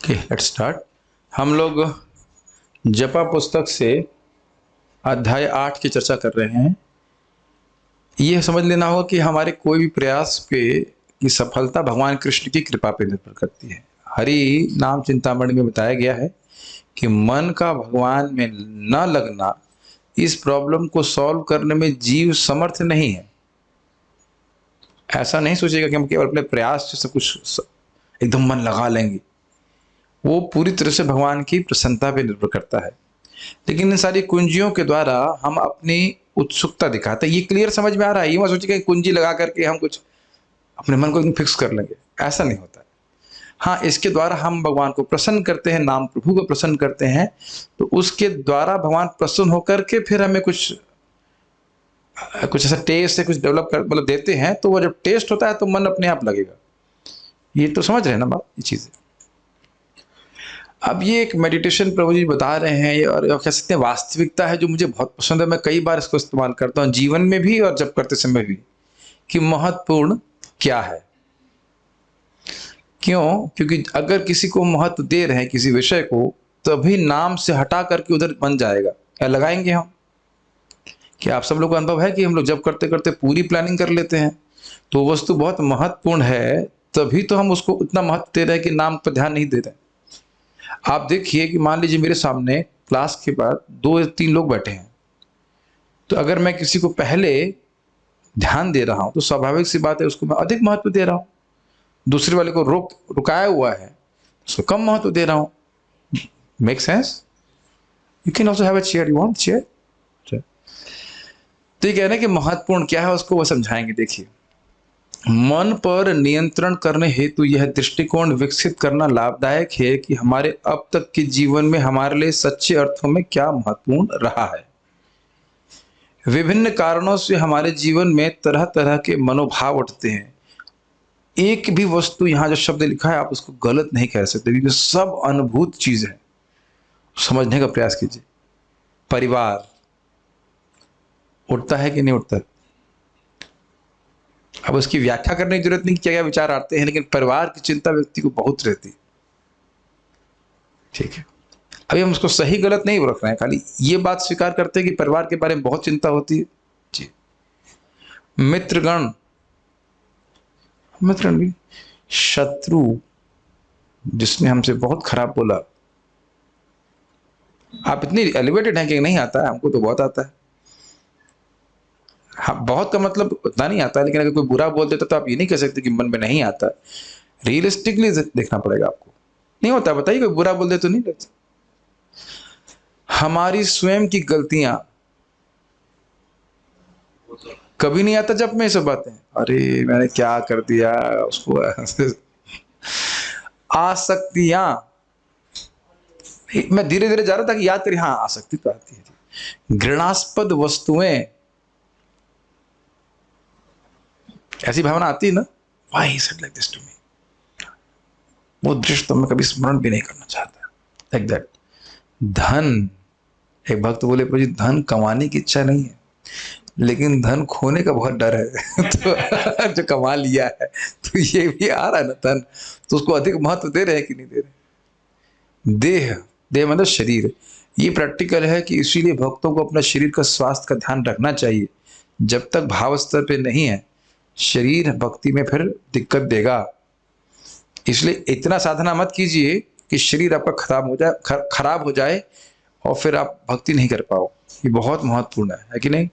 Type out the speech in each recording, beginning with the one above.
Okay, let's start. हम लोग जपा पुस्तक से अध्याय 8 की चर्चा कर रहे हैं। ये समझ लेना होगा कि हमारे कोई भी प्रयास पे की सफलता भगवान कृष्ण की कृपा पे निर्भर करती है। हरि नाम चिंतामणि में बताया गया है कि मन का भगवान में न लगना इस प्रॉब्लम को सॉल्व करने में जीव समर्थ नहीं है। ऐसा नहीं सोचेगा कि हम केवल अपने प्रयास से सब कुछ एकदम मन लगा लेंगे। वो पूरी तरह से भगवान की प्रसन्नता पे निर्भर करता है। लेकिन इन सारी कुंजियों के द्वारा हम अपनी उत्सुकता दिखाते हैं। ये क्लियर समझ में आ रहा है? ये मत सोचिए कि कुंजी लगा करके हम कुछ अपने मन को फिक्स कर लेंगे, ऐसा नहीं होता है। हाँ, इसके द्वारा हम भगवान को प्रसन्न करते हैं, नाम प्रभु को प्रसन्न करते हैं, तो उसके द्वारा भगवान प्रसन्न होकर के फिर हमें कुछ ऐसा टेस्ट से कुछ डेवलप कर मतलब देते हैं। तो वो जब टेस्ट होता है तो मन अपने आप लगेगा। ये तो समझ रहे हैं ना बात, ये चीजें। अब ये एक मेडिटेशन प्रभु जी बता रहे हैं और कह सकते हैं वास्तविकता है जो मुझे बहुत पसंद है। मैं कई बार इसको इस्तेमाल करता हूँ जीवन में भी और जब करते समय भी, कि महत्वपूर्ण क्या है। क्यों? क्योंकि अगर किसी को महत्व दे रहे हैं किसी विषय को, तभी नाम से हटा करके उधर बन जाएगा। क्या लगाएंगे हम? क्या आप सब लोग को अनुभव है कि हम लोग जब करते करते पूरी प्लानिंग कर लेते हैं, तो वस्तु बहुत महत्वपूर्ण है, तभी तो हम उसको उतना महत्व दे रहे हैं कि नाम पर ध्यान नहीं दे रहे। आप देखिए कि मान लीजिए मेरे सामने क्लास के बाद 2-3 लोग बैठे हैं, तो अगर मैं किसी को पहले ध्यान दे रहा हूं तो स्वाभाविक सी बात है उसको मैं अधिक महत्व दे रहा हूं। दूसरे वाले को रुकाया हुआ है, उसको कम महत्व दे रहा हूं। Make sense? You can also have a chair, you want chair. तो ये कह रहे हैं कि महत्वपूर्ण क्या है, उसको वो समझाएंगे। देखिए, मन पर नियंत्रण करने हेतु यह दृष्टिकोण विकसित करना लाभदायक है कि हमारे अब तक के जीवन में हमारे लिए सच्चे अर्थों में क्या महत्वपूर्ण रहा है। विभिन्न कारणों से हमारे जीवन में तरह तरह के मनोभाव उठते हैं। एक भी वस्तु, यहां जो शब्द लिखा है आप उसको गलत नहीं कह सकते, क्योंकि सब अनुभूत चीज है। समझने का प्रयास कीजिए। परिवार उठता है कि नहीं उठता? अब उसकी व्याख्या करने की जरूरत नहीं कि क्या क्या विचार आते हैं, लेकिन परिवार की चिंता व्यक्ति को बहुत रहती है। ठीक है, अभी हम उसको सही गलत नहीं रख रहे हैं, खाली ये बात स्वीकार करते हैं कि परिवार के बारे में बहुत चिंता होती है। जी। मित्रगण भी, शत्रु जिसने हमसे बहुत खराब बोला, आप इतनी एलिवेटेड हैं कि नहीं आता है, हमको तो बहुत आता है। हाँ, बहुत का मतलब उतना नहीं आता है, लेकिन अगर कोई बुरा बोल देता तो आप ये नहीं कह सकते कि मन में नहीं आता। रियलिस्टिकली देखना पड़ेगा आपको। नहीं होता, बताइए, कोई बुरा बोल दे तो नहीं लगता। हमारी स्वयं की गलतियां कभी नहीं आता जब में ये सब बातें, अरे मैंने क्या कर दिया उसको। आसक्तियां, मैं धीरे धीरे जा रहा था कि याद करिए। हाँ, आसक्ति तो आती है। घृणास्पद वस्तुएं, ऐसी भावना आती है ना, Why he said like this to me? वो दृश्य तो मैं कभी स्मरण भी नहीं करना चाहता। Like that. धन, एक भक्त बोले प्रभु जी धन कमाने की इच्छा नहीं है, लेकिन धन खोने का बहुत डर है। तो जो कमा लिया है तो ये भी आ रहा है ना धन, तो उसको अधिक महत्व दे रहे हैं कि नहीं दे रहे। देह मतलब शरीर, ये प्रैक्टिकल है कि इसीलिए भक्तों को अपना शरीर का स्वास्थ्य का ध्यान रखना चाहिए। जब तक भाव स्तर पे नहीं है, शरीर भक्ति में फिर दिक्कत देगा। इसलिए इतना साधना मत कीजिए कि शरीर आपका खराब हो जाए और फिर आप भक्ति नहीं कर पाओ। ये बहुत महत्वपूर्ण है कि नहीं?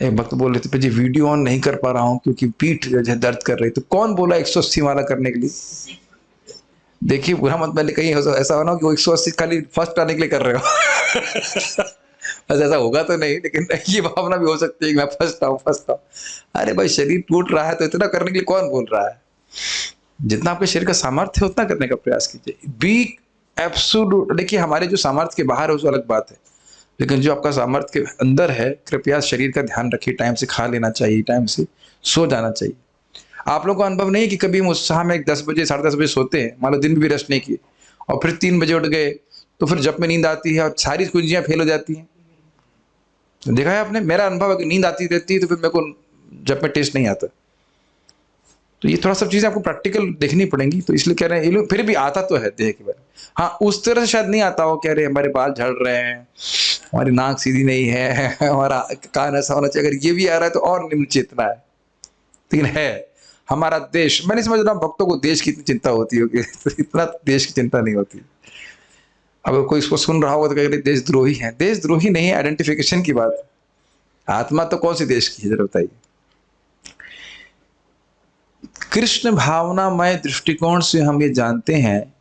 एक भक्त बोल रहे थे जी वीडियो ऑन नहीं कर पा रहा हूं क्योंकि पीठ जो है दर्द कर रही। तो कौन बोला 180 वाला करने के लिए? देखिए, बुरा मत पहले कहीं ऐसा होना कि वो 180 खाली फर्स्ट आने के लिए कर रहे हो। बस ऐसा होगा तो नहीं, लेकिन ये भावना भी हो सकती है कि मैं फर्स्ट आऊं। अरे भाई, शरीर टूट रहा है तो इतना करने के लिए कौन बोल रहा है? जितना आपके शरीर का सामर्थ्य है उतना करने का प्रयास कीजिए। B absolute. देखिए, हमारे जो सामर्थ्य के बाहर है उस अलग बात है, लेकिन जो आपका सामर्थ्य के अंदर है, कृपया शरीर का ध्यान रखिए। टाइम से खा लेना चाहिए, टाइम से सो जाना चाहिए। आप लोगों को अनुभव नहीं कि कभी हम उत्साह में 10 बजे 10:30 बजे सोते हैं, मान लो दिन में भी रेस्ट नहीं किए, और फिर 3 बजे उठ गए, तो फिर जब में नींद आती है और सारी कुंजियां फेल हो जाती हैं। तो देखा है आपने? मेरा अनुभव है कि नींद आती रहती है तो फिर मेरे को जब में टेस्ट नहीं आता। तो ये थोड़ा सब चीजें आपको प्रैक्टिकल देखनी पड़ेंगी, तो इसलिए कह रहे हैं ये लोग फिर भी आता तो है देह के बारे में। हाँ, उस तरह से शायद नहीं आता हो, कह रहे हमारे बाल झड़ रहे हैं, हमारी नाक सीधी नहीं है, हमारा कान ऐसा होना चाहिए, अगर ये भी आ रहा है तो और निम्न चेतना है। लेकिन है हमारा देश, मैं नहीं समझ रहा भक्तों को देश की इतनी चिंता होती होगी, तो इतना देश की चिंता नहीं होती। अगर कोई इसको सुन रहा होगा तो कह रहे देशद्रोही है, देशद्रोही नहीं है, आइडेंटिफिकेशन की बात है। आत्मा तो कौन सी देश की है जरा बताइए। कृष्ण भावनामय दृष्टिकोण से हम ये जानते हैं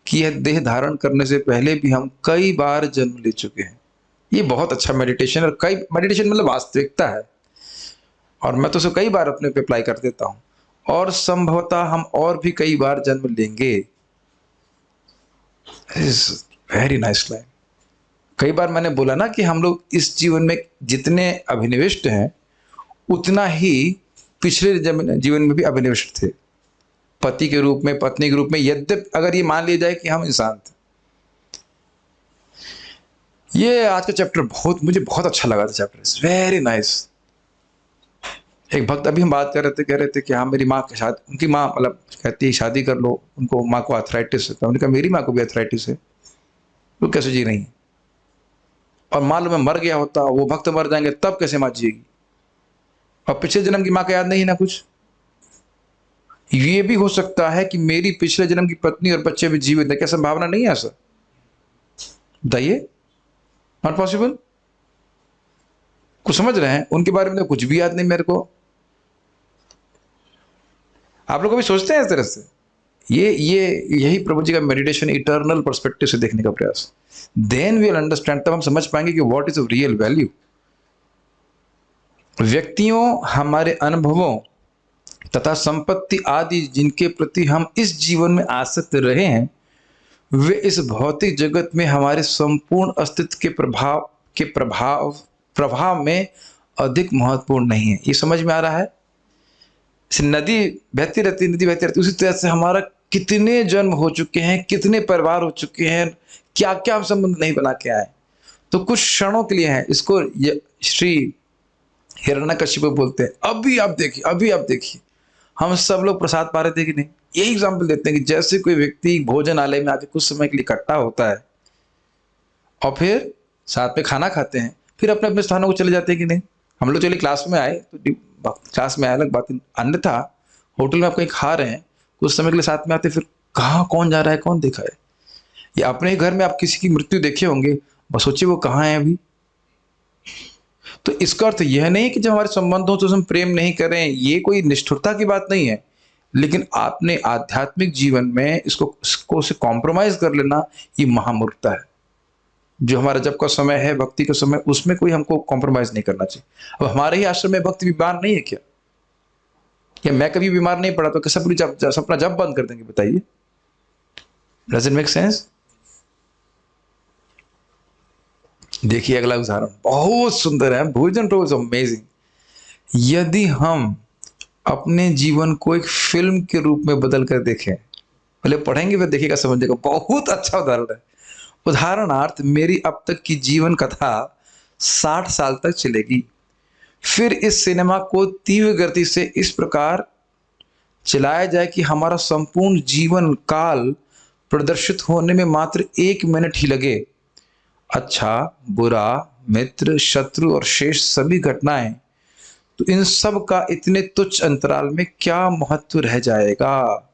कि यह देह धारण करने से पहले भी हम कई बार जन्म ले चुके हैं। ये बहुत अच्छा मेडिटेशन, और कई मेडिटेशन मतलब वास्तविकता है, और मैं तो उसे कई बार अपने पे अप्लाई कर देता हूं, और संभवतः हम और भी कई बार जन्म लेंगे। Very nice line. कई बार मैंने बोला ना कि हम लोग इस जीवन में जितने अभिनिविष्ट हैं उतना ही पिछले जीवन में भी अभिनिविष्ट थे, पति के रूप में, पत्नी के रूप में, यद्यप अगर ये मान लिया जाए कि हम इंसान थे। ये आज का चैप्टर मुझे बहुत अच्छा लगा था चैप्टर, वेरी नाइस। एक भक्त अभी हम बात कर रहे थे, कह रहे थे कि हाँ मेरी माँ की शादी, उनकी माँ मतलब कहती है शादी कर लो, उनको माँ को आर्थराइटिस है। तो उन्होंने कहा मेरी माँ को भी आर्थराइटिस है, तो कैसे जी रही है, और मान लो मैं मर गया होता, वो भक्त मर जाएंगे, तब कैसे माँ जिएगी, और पिछले जन्म की माँ का याद नहीं ना कुछ। ये भी हो सकता है कि मेरी पिछले जन्म की पत्नी और बच्चे भी जीवित है, क्या संभावना नहीं है ऐसा? बताइए, नॉट पॉसिबल। कुछ समझ रहे हैं? उनके बारे में तो कुछ भी याद नहीं मेरे को। आप लोग कभी सोचते हैं इस तरह से? यही प्रभु जी का मेडिटेशन, इटर्नल पर्सपेक्टिव से देखने का प्रयास। देन वी विल अंडरस्टैंड, तब हम समझ पाएंगे कि what is of real value. व्यक्तियों, हमारे अनुभवों तथा संपत्ति आदि जिनके प्रति हम इस जीवन में आसक्त रहे हैं, वे इस भौतिक जगत में हमारे संपूर्ण अस्तित्व के प्रभाव में अधिक महत्वपूर्ण नहीं है। ये समझ में आ रहा है? नदी बहती रहती, नदी बहती रहती, उसी तरह से हमारा कितने जन्म हो चुके हैं, कितने परिवार हो चुके हैं, क्या क्या हम संबंध नहीं बना के आए, तो कुछ क्षणों के लिए है। इसको श्री हिरण्यकशिप बोलते हैं। अभी आप देखिए, अभी आप देखिए, हम सब लोग प्रसाद पा रहे थे कि नहीं? यही एग्जाम्पल देते हैं कि जैसे कोई व्यक्ति भोजनालय में आके कुछ समय के लिए इकट्ठा होता है और फिर साथ में खाना खाते हैं, फिर अपने अपने स्थानों को चले जाते हैं कि नहीं? हम लोग चलिए क्लास में आए तो क्लास में आए अलग बात, अन्यथा होटल में आप कहीं खा रहे हैं, कुछ समय के लिए साथ में आते, फिर कहाँ कौन जा रहा है, कौन देखा है? या अपने ही घर में आप किसी की मृत्यु देखे होंगे, बस सोचिए वो कहाँ है अभी। तो इसका अर्थ यह नहीं कि जब हमारे संबंध हो तो हम प्रेम नहीं करें, ये कोई निष्ठुरता की बात नहीं है, लेकिन आपने आध्यात्मिक जीवन में इसको से कॉम्प्रोमाइज कर लेना, ये महामूर्खता है। जो हमारा जब का समय है, भक्ति का समय, उसमें कोई हमको कॉम्प्रोमाइज नहीं करना चाहिए। अब हमारे ही आश्रम में भक्त बीमार नहीं है क्या? या मैं कभी बीमार नहीं पड़ा तो क्या अपना जब बंद कर देंगे? बताइए, डज इट मेक सेंस? देखिए अगला उदाहरण बहुत सुंदर है, भोजन टू इज अमेजिंग। यदि हम अपने जीवन को एक फिल्म के रूप में बदल कर देखें, पहले पढ़ेंगे फिर देखिएगा, समझेगा। बहुत अच्छा उदाहरण है। उदाहरणार्थ, मेरी अब तक की जीवन कथा 60 साल तक चलेगी, फिर इस सिनेमा को तीव्र गति से इस प्रकार चलाया जाए कि हमारा संपूर्ण जीवन काल प्रदर्शित होने में मात्र 1 मिनट ही लगे। अच्छा, बुरा, मित्र, शत्रु और शेष सभी घटनाएं, तो इन सब का इतने तुच्छ अंतराल में क्या महत्व रह जाएगा?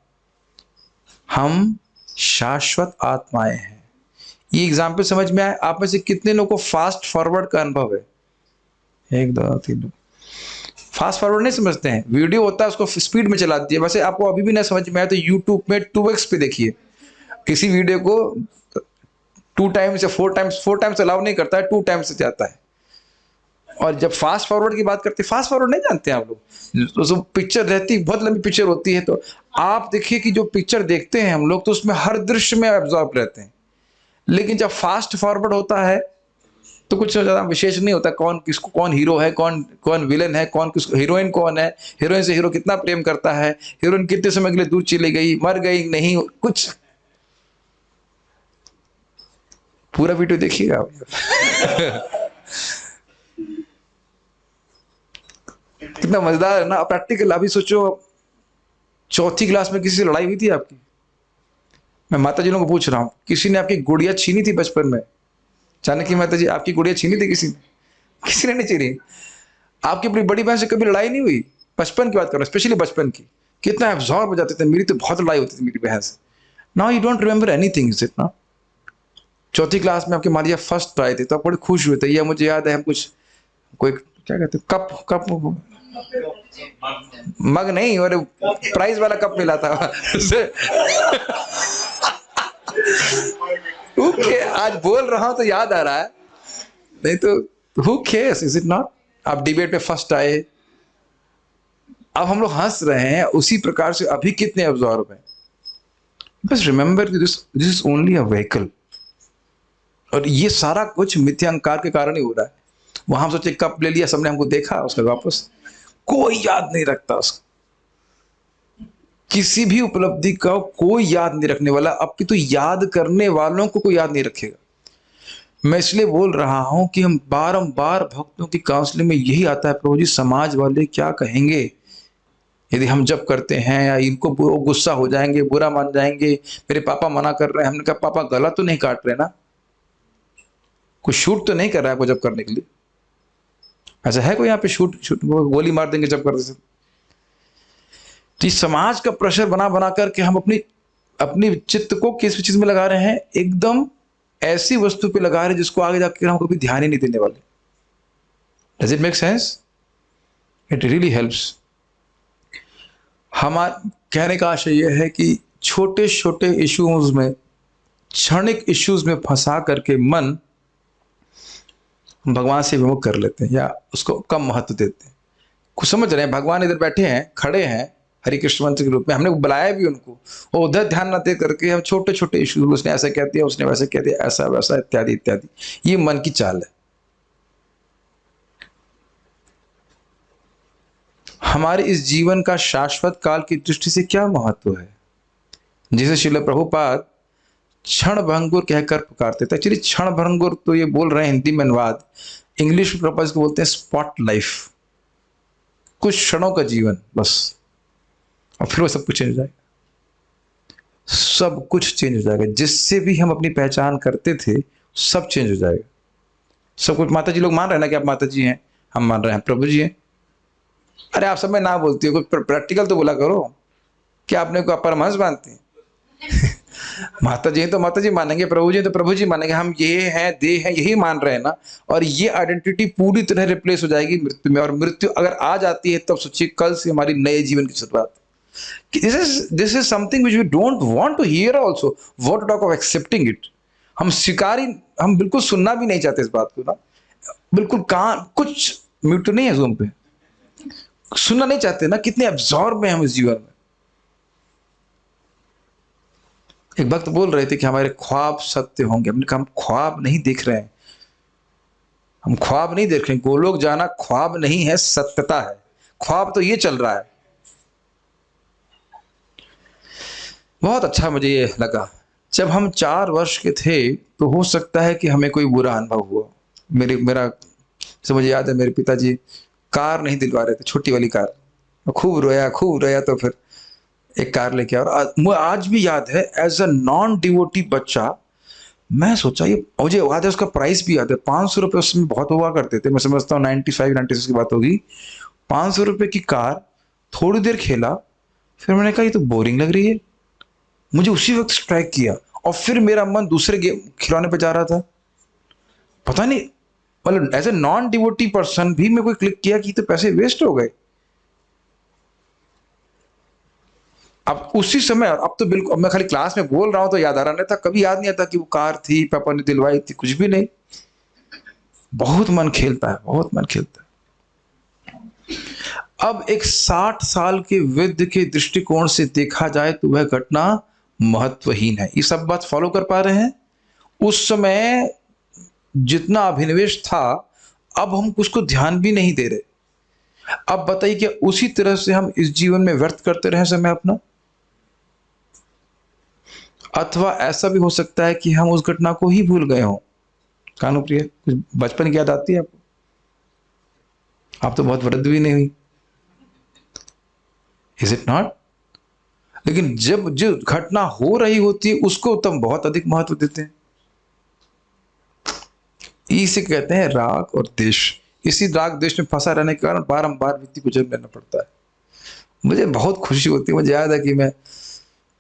हम शाश्वत आत्माएं हैं। ये एग्जाम्पल समझ में आए? आप में से कितने लोगों को फास्ट फॉरवर्ड का अनुभव है? 1 2 3 लोग फास्ट फॉरवर्ड नहीं समझते हैं। वीडियो होता है उसको स्पीड में चला दिए। वैसे आपको अभी भी नहीं समझ में आया तो यूट्यूब में 2x पे देखिए। किसी वीडियो को 2 टाइम्स या 4 टाइम्स अलाउ नहीं करता है, 2 टाइम्स से जाता है। और जब फास्ट फॉरवर्ड की बात करते हैं, फास्ट फॉरवर्ड नहीं जानते हैं आप लोग, तो पिक्चर रहती, बहुत लंबी पिक्चर होती है, तो आप देखिए कि जो पिक्चर देखते हैं हम लोग, तो उसमें हर दृश्य में एब्जॉर्ब रहते हैं। लेकिन जब फास्ट फॉरवर्ड होता है तो कुछ ज्यादा विशेष नहीं होता, कौन हीरो है, कौन विलन है, हीरोइन कौन है, हीरोइन से हीरो कितना प्रेम करता है, हीरोइन कितने समय के लिए दूर चली गई, मर गई नहीं, कुछ। पूरा वीडियो देखिएगा। कितना मजेदार है ना, प्रैक्टिकल। अभी सोचो चौथी क्लास में किसी से लड़ाई हुई थी आपकी? मैं माता जी को पूछ रहा हूं, किसी ने आपकी गुड़िया छीनी थी बचपन में? जानकी माता जी, आपकी गुड़िया छीनी थी किसी ने? किसी ने नहीं छीनी। आपकी अपनी बड़ी बहन से कभी लड़ाई नहीं हुई? बचपन की बात कर रहा हूं, स्पेशली बचपन की। कितना एब्जॉर्ब हो जाते थे, मेरी तो बहुत लड़ाई होती थी मेरी बहन से। Now you don't remember anything, is it ना? चौथी क्लास में आपके मारिया फर्स्ट आए थे तो आप बड़े खुश हुए थे, या मुझे याद है हम कुछ, कोई क्या कहते हैं, कप कप मग नहीं, और प्राइज वाला कप मिला था। ओके, आज बोल रहा हूं तो याद आ रहा है, नहीं तो who cares, is it not? आप डिबेट में फर्स्ट आए, अब हम लोग हंस रहे हैं, उसी प्रकार से अभी कितने अब्जॉर्ब हैं। बस remember this is only a vehicle, और ये सारा कुछ मिथ्या अहंकार के कारण ही हो रहा है। वहां हम सोचे कप ले लिया, सबने हमको देखा, उसका वापस कोई याद नहीं रखता उसको। किसी भी उपलब्धि का कोई याद नहीं रखने वाला, अब की तो याद करने वालों को कोई याद नहीं रखेगा। मैं इसलिए बोल रहा हूं कि हम बारंबार भक्तों की काउंसलिंग में यही आता है, प्रभु जी समाज वाले क्या कहेंगे यदि हम जब करते हैं, या इनको गुस्सा हो जाएंगे, बुरा मान जाएंगे, मेरे पापा मना कर रहे हैं। हमने कहा पापा गला तो नहीं काट रहे ना, कोई शूट तो नहीं कर रहा है आपको जब करने के लिए? ऐसा है कोई यहाँ पे शूट गोली मार देंगे जब करते से? तो समाज का प्रेशर बना बना करके हम अपनी अपनी चित्त को किस चीज में लगा रहे हैं? एकदम ऐसी वस्तु पे लगा रहे हैं जिसको आगे जाकर हम कभी ध्यान ही नहीं देने वाले। Does it make sense? It really helps. हमारा कहने का आशय यह है कि छोटे छोटे इश्यूज में, क्षणिक इश्यूज में फंसा करके मन भगवान से विमुख कर लेते हैं, या उसको कम महत्व देते हैं। कुछ समझ रहे हैं, भगवान इधर बैठे हैं, खड़े हैं हरि कृष्ण मंत्र के रूप में, हमने बुलाया भी उनको, वो उधर ध्यान न दे करके हम छोटे छोटे इश्यूज, उसने ऐसा कह दिया, उसने वैसे कह दिया, ऐसा वैसा इत्यादि इत्यादि, ये मन की चाल है। हमारे इस जीवन का शाश्वत काल की दृष्टि से क्या महत्व है, जिसे श्रील प्रभुपाद क्षण भंगुर कहकर पुकारते थे। एक्चुअली क्षण भंगुर तो ये बोल रहे हैं हिंदी में अनुवाद, इंग्लिश में प्रभुपाद को बोलते हैं स्पॉट लाइफ, कुछ क्षणों का जीवन बस, और फिर वो सब कुछ चेंज हो जाएगा, सब कुछ चेंज हो जाएगा। जिससे भी हम अपनी पहचान करते थे सब चेंज हो जाएगा, सब कुछ। माता जी लोग मान रहे हैं ना कि आप माता जी हैं, हम मान रहे हैं प्रभु जी हैं। अरे आप सब में ना बोलती हो, कोई प्रैक्टिकल तो बोला करो, क्या आपने को परमहंस मानते हैं? माता जी तो माता जी मानेंगे, प्रभु जी तो प्रभु जी मानेंगे, हम ये हैं, दे हैं, यही मान रहे हैं ना। और ये आइडेंटिटी पूरी तरह रिप्लेस हो जाएगी मृत्यु में, और मृत्यु अगर आ जाती है तब सोचिए कल से हमारी नए जीवन की शुरुआत। This is something which we don't want to hear also, what to talk of accepting it. हम स्वीकार ही, हम बिल्कुल सुनना भी नहीं चाहते इस बात को ना, बिल्कुल कान कुछ म्यूट तो नहीं है जूम पे, सुनना नहीं चाहते ना, कितने एब्जॉर्ब हैं हम इस जीवन में। एक भक्त बोल रहे थे कि हमारे ख्वाब सत्य होंगे, हमने कहा हम ख्वाब नहीं देख रहे हैं, हम ख्वाब नहीं देख रहे हैं, गोलोक जाना ख्वाब नहीं है, सत्यता है। ख्वाब तो ये चल रहा है। बहुत अच्छा मुझे ये लगा, जब हम 4 वर्ष के थे तो हो सकता है कि हमें कोई बुरा अनुभव हुआ। मेरा से मुझे याद है, मेरे पिताजी कार नहीं दिलवा रहे थे, छोटी वाली कार, खूब रोया तो फिर एक कार लेके आया। और मुझे आज भी याद है, एज अ नॉन डिवोटी बच्चा मैं सोचा, ये मुझे याद है, उसका प्राइस भी याद है, 500 रुपये उसमें बहुत हुआ करते थे। मैं समझता हूँ 95-96 की बात होगी। 500 रुपये की कार, थोड़ी देर खेला, फिर मैंने कहा ये तो बोरिंग लग रही है, मुझे उसी वक्त स्ट्राइक किया, और फिर मेरा मन दूसरे गेम खिलौने पे जा रहा था। पता नहीं, मतलब as a non devotee person भी मेरे को क्लिक किया कि तो पैसे वेस्ट हो गए। अब उसी समय, अब तो बिल्कुल, मैं खाली क्लास में बोल रहा हूं तो याद आ रहा नहीं था, कभी याद नहीं आता कि वो कार थी, पापा ने दिलवाई थी, कुछ भी नहीं। बहुत मन खेलता है, बहुत मन खेलता है। अब एक 60 साल के वृद्ध के दृष्टिकोण से देखा जाए तो वह घटना महत्वहीन है। ये सब बात फॉलो कर पा रहे हैं? उस समय जितना अभिनिवेश था, अब हम उसको ध्यान भी नहीं दे रहे। अब बताइए कि उसी तरह से हम इस जीवन में व्यर्थ करते रहे समय अपना, अथवा ऐसा भी हो सकता है कि हम उस घटना को ही भूल गए हों। कानुप्रिय, कुछ बचपन की याद आती है आपको? आप तो बहुत वृद्ध भी नहीं हुई, इज इट नॉट? लेकिन जब जो घटना हो रही होती है उसको तुम बहुत अधिक महत्व देते हैं। इसे कहते हैं राग और देश। इसी राग देश में फंसा रहने के कारण बारंबार व्यक्ति को जन्म लेना पड़ता है। मुझे बहुत खुशी होती है, मुझे याद है कि मैं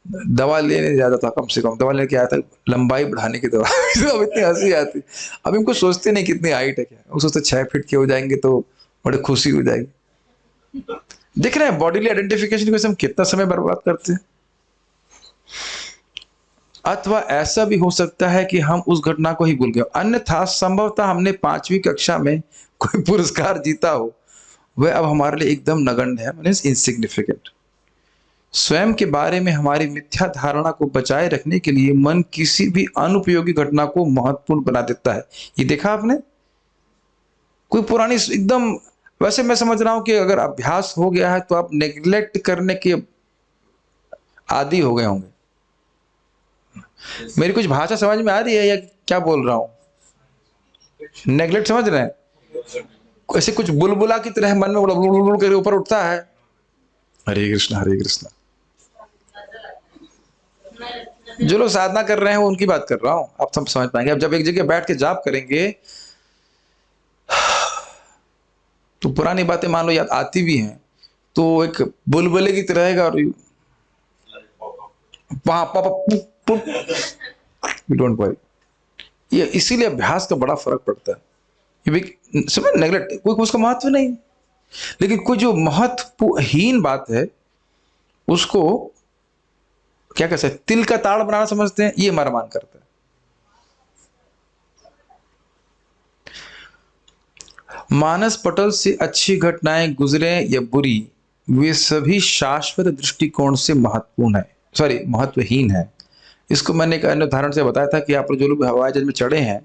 दवा लेने जाता था, कम से कम दवा लेके आया था, लंबाई बढ़ाने की दवा। अब इतनी हंसी आती। अब इनको सोचते नहीं कितनी हाइट है, क्या वो सोचते 6 फीट के हो जाएंगे तो बड़े खुशी हो जाएगी। देख रहे हैं बॉडीली आइडेंटिफिकेशन के हम कितना समय बर्बाद करते हैं। अथवा ऐसा भी हो सकता है कि हम उस घटना को ही भूल गए, अन्यथा संभवतः हमने 5वीं कक्षा में कोई पुरस्कार जीता हो, वह अब हमारे लिए एकदम नगण्य है, मीन्स इनसिग्निफिकेंट। स्वयं के बारे में हमारी मिथ्या धारणा को बचाए रखने के लिए मन किसी भी अनुपयोगी घटना को महत्वपूर्ण बना देता है। ये देखा आपने? कोई पुरानी एकदम, वैसे मैं समझ रहा हूं कि अगर अभ्यास हो गया है तो आप नेग्लेक्ट करने के आदी हो गए होंगे। मेरी कुछ भाषा समझ में आ रही है या क्या बोल रहा हूं? नेग्लेक्ट समझ रहे हैं? ऐसे कुछ बुलबुला की तरह मन में बुलबुल करके ऊपर उठता है। हरे कृष्ण हरे कृष्ण। जो लोग साधना कर रहे हैं उनकी बात कर रहा हूं, आप सब समझ पाएंगे। अब जब एक जगह बैठ के जाप करेंगे तो पुरानी बातें मान लो याद आती भी हैं, तो एक बुलबुले की तरह है और डोंट वरी। ये इसीलिए अभ्यास का बड़ा फर्क पड़ता है। समझ, नेगलेक्ट कोई उसका महत्व नहीं, लेकिन कोई जो महत्वहीन बात है उसको क्या कह सकते, तिल का ताड़ बनाना समझते हैं, ये हमारा मान करता है। मानस पटल से अच्छी घटनाएं गुजरे या बुरी, वे सभी शाश्वत दृष्टिकोण से महत्वपूर्ण है, सॉरी महत्वहीन है। इसको मैंने एक अन्य उदाहरण से बताया था कि आप जो लोग हवाई जहाज में चढ़े हैं,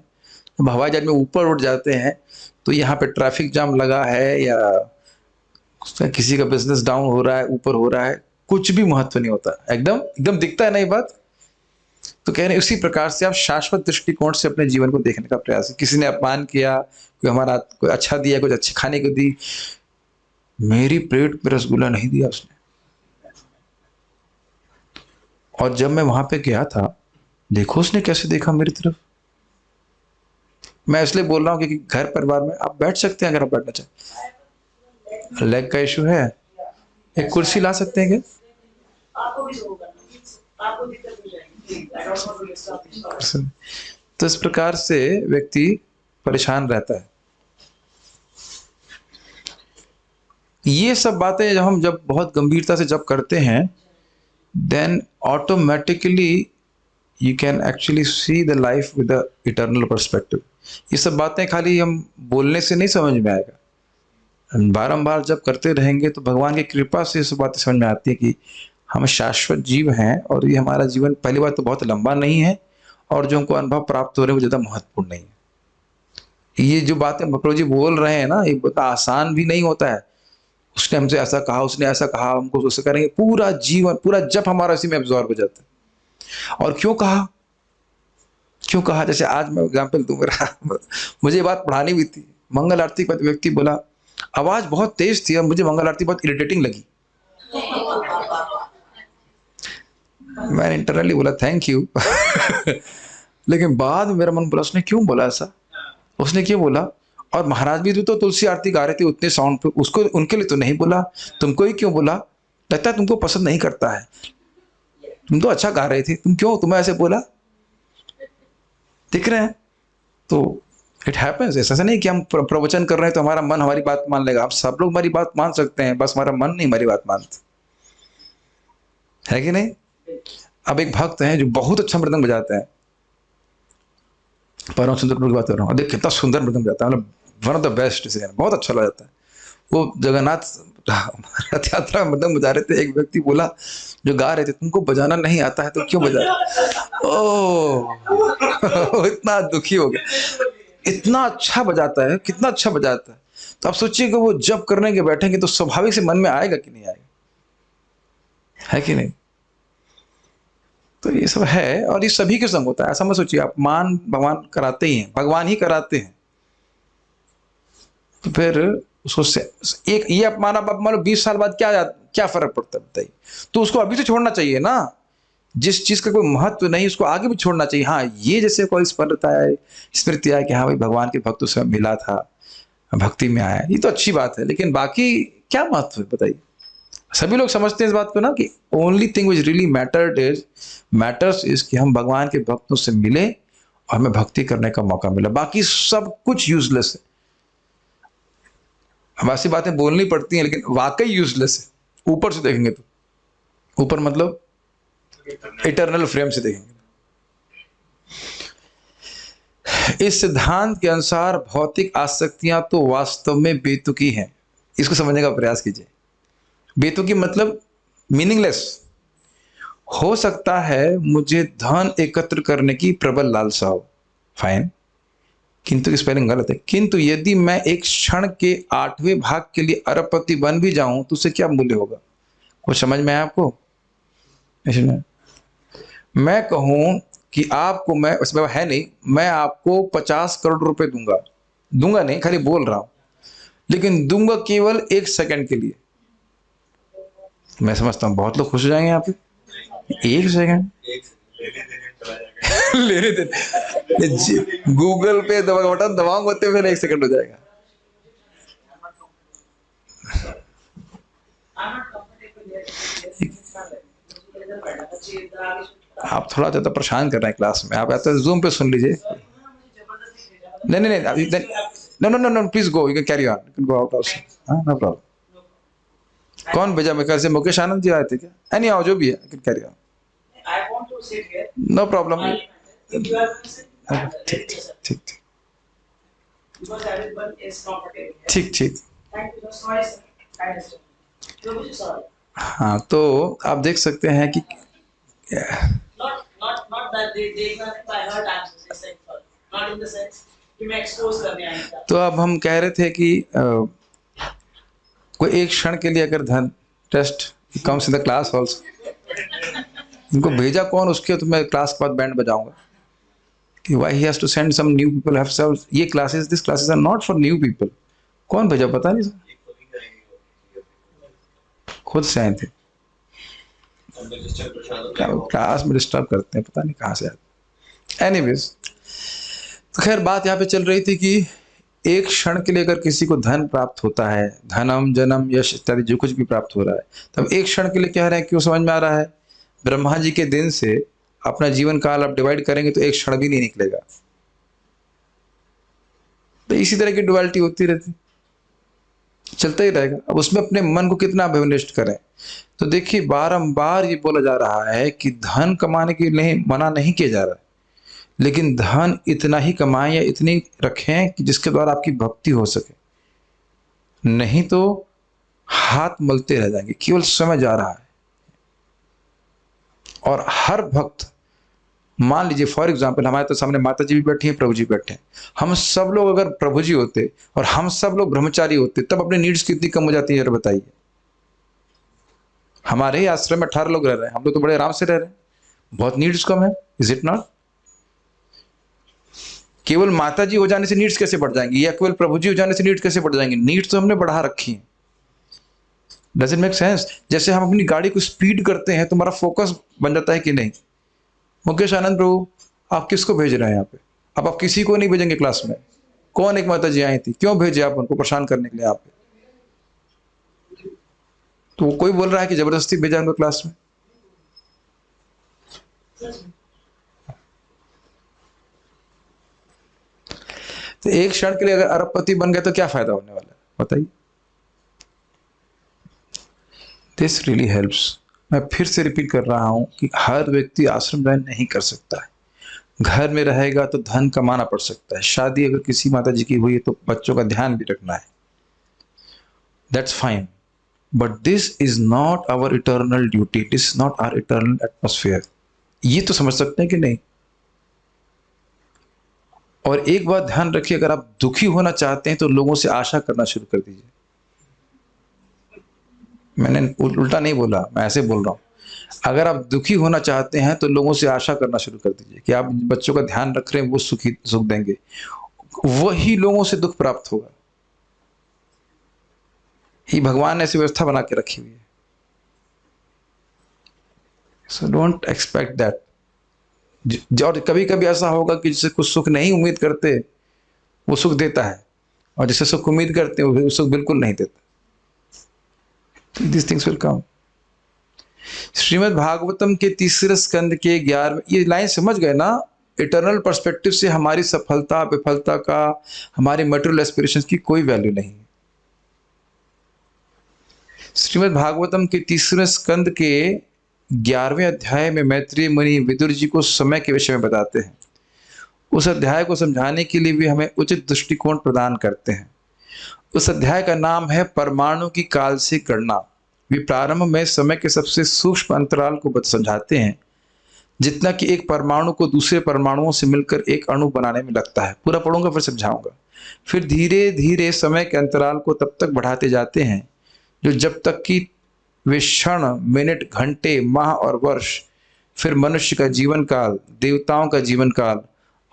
जब हवाई जहाज में ऊपर उठ जाते हैं तो यहाँ पे ट्रैफिक जाम लगा है या किसी का बिजनेस डाउन हो रहा है, ऊपर हो रहा है, कुछ भी महत्व नहीं होता, एकदम एकदम दिखता है ना ये बात। तो कह रहे हैं उसी प्रकार से आप शाश्वत दृष्टिकोण से अपने जीवन को देखने का प्रयास। किसी ने अपमान किया, कोई हमारा कोई अच्छा दिया, कुछ अच्छे खाने को दी, मेरी प्लेट में रसगुल्ला नहीं दिया उसने। और जब मैं वहां पे गया था, देखो उसने कैसे देखा मेरी तरफ। मैं इसलिए बोल रहा हूँ कि घर परिवार में आप बैठ सकते हैं अगर आप बैठना चाहें। लेग का इशू है, एक कुर्सी ला सकते हैं क्या? तो इस प्रकार से व्यक्ति परेशान रहता है। ये सब बातें जब हम बहुत गंभीरता से जब करते हैं, then automatically you can actually see the life with a eternal perspective. ये सब बातें खाली हम बोलने से नहीं समझ में आएगा, बारंबार जब करते रहेंगे तो भगवान की कृपा से ये सब बातें समझ में आती है कि हम शाश्वत जीव हैं और ये हमारा जीवन पहली बात तो बहुत लंबा नहीं है, और जो हमको अनुभव प्राप्त हो रहे हैं वो ज़्यादा महत्वपूर्ण नहीं है। ये जो बातें प्रभु जी बोल रहे हैं ना, ये बहुत आसान भी नहीं होता है। उसने हमसे ऐसा कहा, उसने ऐसा कहा, हमको उससे करेंगे, पूरा जीवन पूरा जब हमारा इसी में एब्जॉर्ब हो जाता है। और क्यों कहा, क्यों कहा? जैसे आज मैं एग्जाम्पल दूं, मुझे ये बात पढ़ानी भी थी। मंगल आरती का व्यक्ति बोला आवाज बहुत तेज थी और मुझे मंगल आरती बहुत इरिटेटिंग लगी। मैंने इंटरनली बोला थैंक यू। लेकिन बाद में मेरा मन बोला उसने क्यों बोला ऐसा, उसने क्यों बोला? और महाराज भी तो तुलसी आरती गा रहे थे उतने साउंड पे, उसको उनके लिए तो नहीं बोला, तुमको ही क्यों बोला? लगता है तुमको पसंद नहीं करता है, तुम तो अच्छा गा रहे थे, तुम क्यों, तुम्हें ऐसे बोला? दिख रहे हैं? तो इट हैपेंस। ऐसा नहीं कि हम प्रवचन कर रहे हैं तो हमारा मन हमारी बात मान लेगा। आप सब लोग हमारी बात मान सकते हैं, बस हमारा मन नहीं हमारी बात मानता है, कि नहीं? अब एक भक्त हैं जो बहुत अच्छा मृदंग बजाते हैं, परम सुंदर की बात कर रहा हूँ, देख कितना सुंदर मृदंग बजाता है, मतलब वन ऑफ द बेस्ट, बहुत अच्छा बजाता है। वो जगन्नाथ रथ यात्रा में मृदंग बजा रहे थे, एक व्यक्ति बोला जो गा रहे थे तुमको बजाना नहीं आता है तो क्यों बजा रहे? ओह इतना दुखी हो गया, इतना अच्छा बजाता है, कितना अच्छा बजाता है। तो आप सोचिए कि वो जब करने के बैठेंगे तो स्वाभाविक से मन में आएगा कि नहीं आएगा, है कि नहीं? तो ये सब है और ये सभी के संग होता है। ऐसा मत सोचिए, अपमान भगवान कराते ही हैं, भगवान ही कराते हैं। तो फिर उसको एक ये अपमान आप मान लो 20 साल बाद क्या क्या फर्क पड़ता है बताइए। तो उसको अभी तो छोड़ना चाहिए ना, जिस चीज का कोई महत्व नहीं उसको आगे भी छोड़ना चाहिए। हाँ, ये जैसे कोई स्मृति है कि हाँ भाई भगवान के भक्तों से मिला था, भक्ति में आया, ये तो अच्छी बात है, लेकिन बाकी क्या महत्व है बताइए। सभी लोग समझते हैं इस बात को ना कि only thing which really matters is कि हम भगवान के भक्तों से मिले और हमें भक्ति करने का मौका मिला, बाकी सब कुछ यूजलेस है। हम ऐसी बातें बोलनी पड़ती हैं लेकिन वाकई यूजलेस है। ऊपर से देखेंगे तो, ऊपर मतलब इटर्नल फ्रेम से देखेंगे। इस सिद्धांत के अनुसार भौतिक आसक्तियां तो वास्तव में बेतुकी हैं। इसको समझने का प्रयास कीजिए। बेतुकी मतलब मीनिंगलेस। हो सकता है मुझे धन एकत्र करने की प्रबल लालसा हो, फाइन, किंतु की स्पेलिंग गलत है। किंतु यदि मैं एक क्षण के 8वें भाग के लिए अरबपति बन भी जाऊं तो उसे क्या मूल्य होगा? कुछ समझ में आया आपको? इसमें मैं कहूं कि आपको, मैं उसमें है नहीं, मैं आपको 50 करोड़ रुपए दूंगा नहीं, खाली बोल रहा हूं, लेकिन दूंगा केवल 1 सेकंड के लिए। मैं समझता हूं बहुत लोग खुश हो जाएंगे यहाँ पे। 1 सेकंड लेने दे, गूगल पे बटन दबाऊंगा तो फिर 1 सेकंड हो जाएगा। आप थोड़ा ज्यादा परेशान कर रहे हैं क्लास में, आप ऐसा जूम पे सुन लीजिए। नहीं नहीं नहीं, no no no no, please go, you can carry on, you can go out also, हां नो प्रॉब्लम। कौन भेजा? मैं घर से मुकेश आनंद जी आए थे क्या? नहीं आओ, जो भी है, you can carry on, I want to sit here, no problem. ठीक ठीक ठीक ठीक ठीक। हाँ, तो आप देख सकते हैं कि तो अब हम कह रहे थे कि कोई एक क्षण के लिए अगर धन test comes in the class also, इनको भेजा कौन उसके, तो मैं क्लास के बाद बैंड बजाऊंगा कि why he has to send some new people have served। ये classes, this classes are not for new people. कौन भेजा पता नहीं सर, खुद से आए थे, क्लास में डिस्टर्ब करते हैं, पता नहीं कहाँ से आते। एनीवेज, तो खैर बात यहाँ पे चल रही थी कि एक क्षण के लिए अगर किसी को धन प्राप्त होता है, धनम जन्म यश इत्यादि जो कुछ भी प्राप्त हो रहा है, तब एक क्षण के लिए कह रहे हैं, क्यों समझ में आ रहा है? ब्रह्मा जी के दिन से अपना जीवन काल आप डिवाइड करेंगे तो एक क्षण भी नहीं निकलेगा। तो इसी तरह की डुअलिटी होती रहती, चलता ही रहेगा। अब उसमें अपने मन को कितना अभिनिष्ट करें। तो देखिए, बारंबार ये बोला जा रहा है कि धन कमाने के लिए मना नहीं किया जा रहा है, लेकिन धन इतना ही कमाएं या इतनी रखें कि जिसके द्वारा आपकी भक्ति हो सके, नहीं तो हाथ मलते रह जाएंगे। केवल समय जा रहा है। और हर भक्त, मान लीजिए फॉर एग्जाम्पल, हमारे तो सामने माता जी भी बैठी हैं, प्रभु जी बैठे हैं, हम सब लोग अगर प्रभु जी होते और हम सब लोग ब्रह्मचारी होते, तब अपनी नीड्स कितनी कम हो जाती है, बताइए। हमारे ही आश्रम में 18 लोग रह रहे हैं, हम लोग तो बड़े आराम से रह रहे हैं, बहुत नीड्स कम है, इज इट नॉट? केवल माता जी हो जाने से नीड्स कैसे बढ़ जाएंगी, या केवल प्रभु जी हो जाने से नीड्स कैसे बढ़ जाएंगी? नीड्स तो हमने बढ़ा रखी है। Does it make sense? जैसे हम अपनी गाड़ी को स्पीड करते हैं तो हमारा फोकस बन जाता है कि नहीं? मुकेश आनंद प्रभु, आप किसको भेज रहे हैं यहाँ पे? अब आप किसी को नहीं भेजेंगे क्लास में। कौन एक माता जी आई थी, क्यों भेजे आप उनको? परेशान करने के लिए आप। तो कोई बोल रहा है कि जबरदस्ती भेजा उनको क्लास में। तो एक क्षण के लिए अगर अरबपति बन गए तो क्या फायदा होने वाला है, बताइए। This really helps. मैं फिर से रिपीट कर रहा हूं कि हर व्यक्ति आश्रम ज्वाइन नहीं कर सकता है। घर में रहेगा तो धन कमाना पड़ सकता है। शादी अगर किसी माता जी की हुई है तो बच्चों का ध्यान भी रखना है, that's fine, but this is not our eternal duty, this is not our eternal atmosphere. ये तो समझ सकते हैं कि नहीं? और एक बात ध्यान रखिए, अगर आप दुखी होना चाहते हैं तो लोगों से आशा करना शुरू कर दीजिए। मैंने उल्टा नहीं बोला, मैं ऐसे बोल रहा हूं। अगर आप दुखी होना चाहते हैं तो लोगों से आशा करना शुरू कर दीजिए कि आप बच्चों का ध्यान रख रहे हैं, वो सुख देंगे। वही लोगों से दुख प्राप्त होगा। ये भगवान ने ऐसी व्यवस्था बना के रखी हुई है। So don't expect that. और कभी कभी ऐसा होगा कि जिससे कुछ सुख नहीं उम्मीद करते वो सुख देता है, और जिससे सुख उम्मीद करते हैं वो सुख बिल्कुल नहीं देता। This things will come. Shrimad Bhagavatam के तीसरे स्कंद के 11, ये लाइन समझ गए ना? इटर्नल पर्सपेक्टिव से हमारी सफलता विफलता का, हमारे मटेरियल एस्पिरेशंस की कोई वैल्यू नहीं। श्रीमद् भागवतम के तीसरे स्कंद के 11वें अध्याय में मैत्रेय मुनि विदुर जी को समय के विषय में बताते हैं। उस अध्याय को समझाने के लिए भी हमें उचित दृष्टिकोण प्रदान करते हैं। उस अध्याय का नाम है परमाणु की काल से गणना। वे प्रारंभ में समय के सबसे सूक्ष्म अंतराल को समझाते हैं, जितना कि एक परमाणु को दूसरे परमाणुओं से मिलकर एक अणु बनाने में लगता है। पूरा पढ़ूंगा फिर समझाऊंगा। फिर धीरे धीरे समय के अंतराल को तब तक बढ़ाते जाते हैं जो जब तक कि वे क्षण, मिनट, घंटे, माह और वर्ष, फिर मनुष्य का जीवन काल, देवताओं का जीवन काल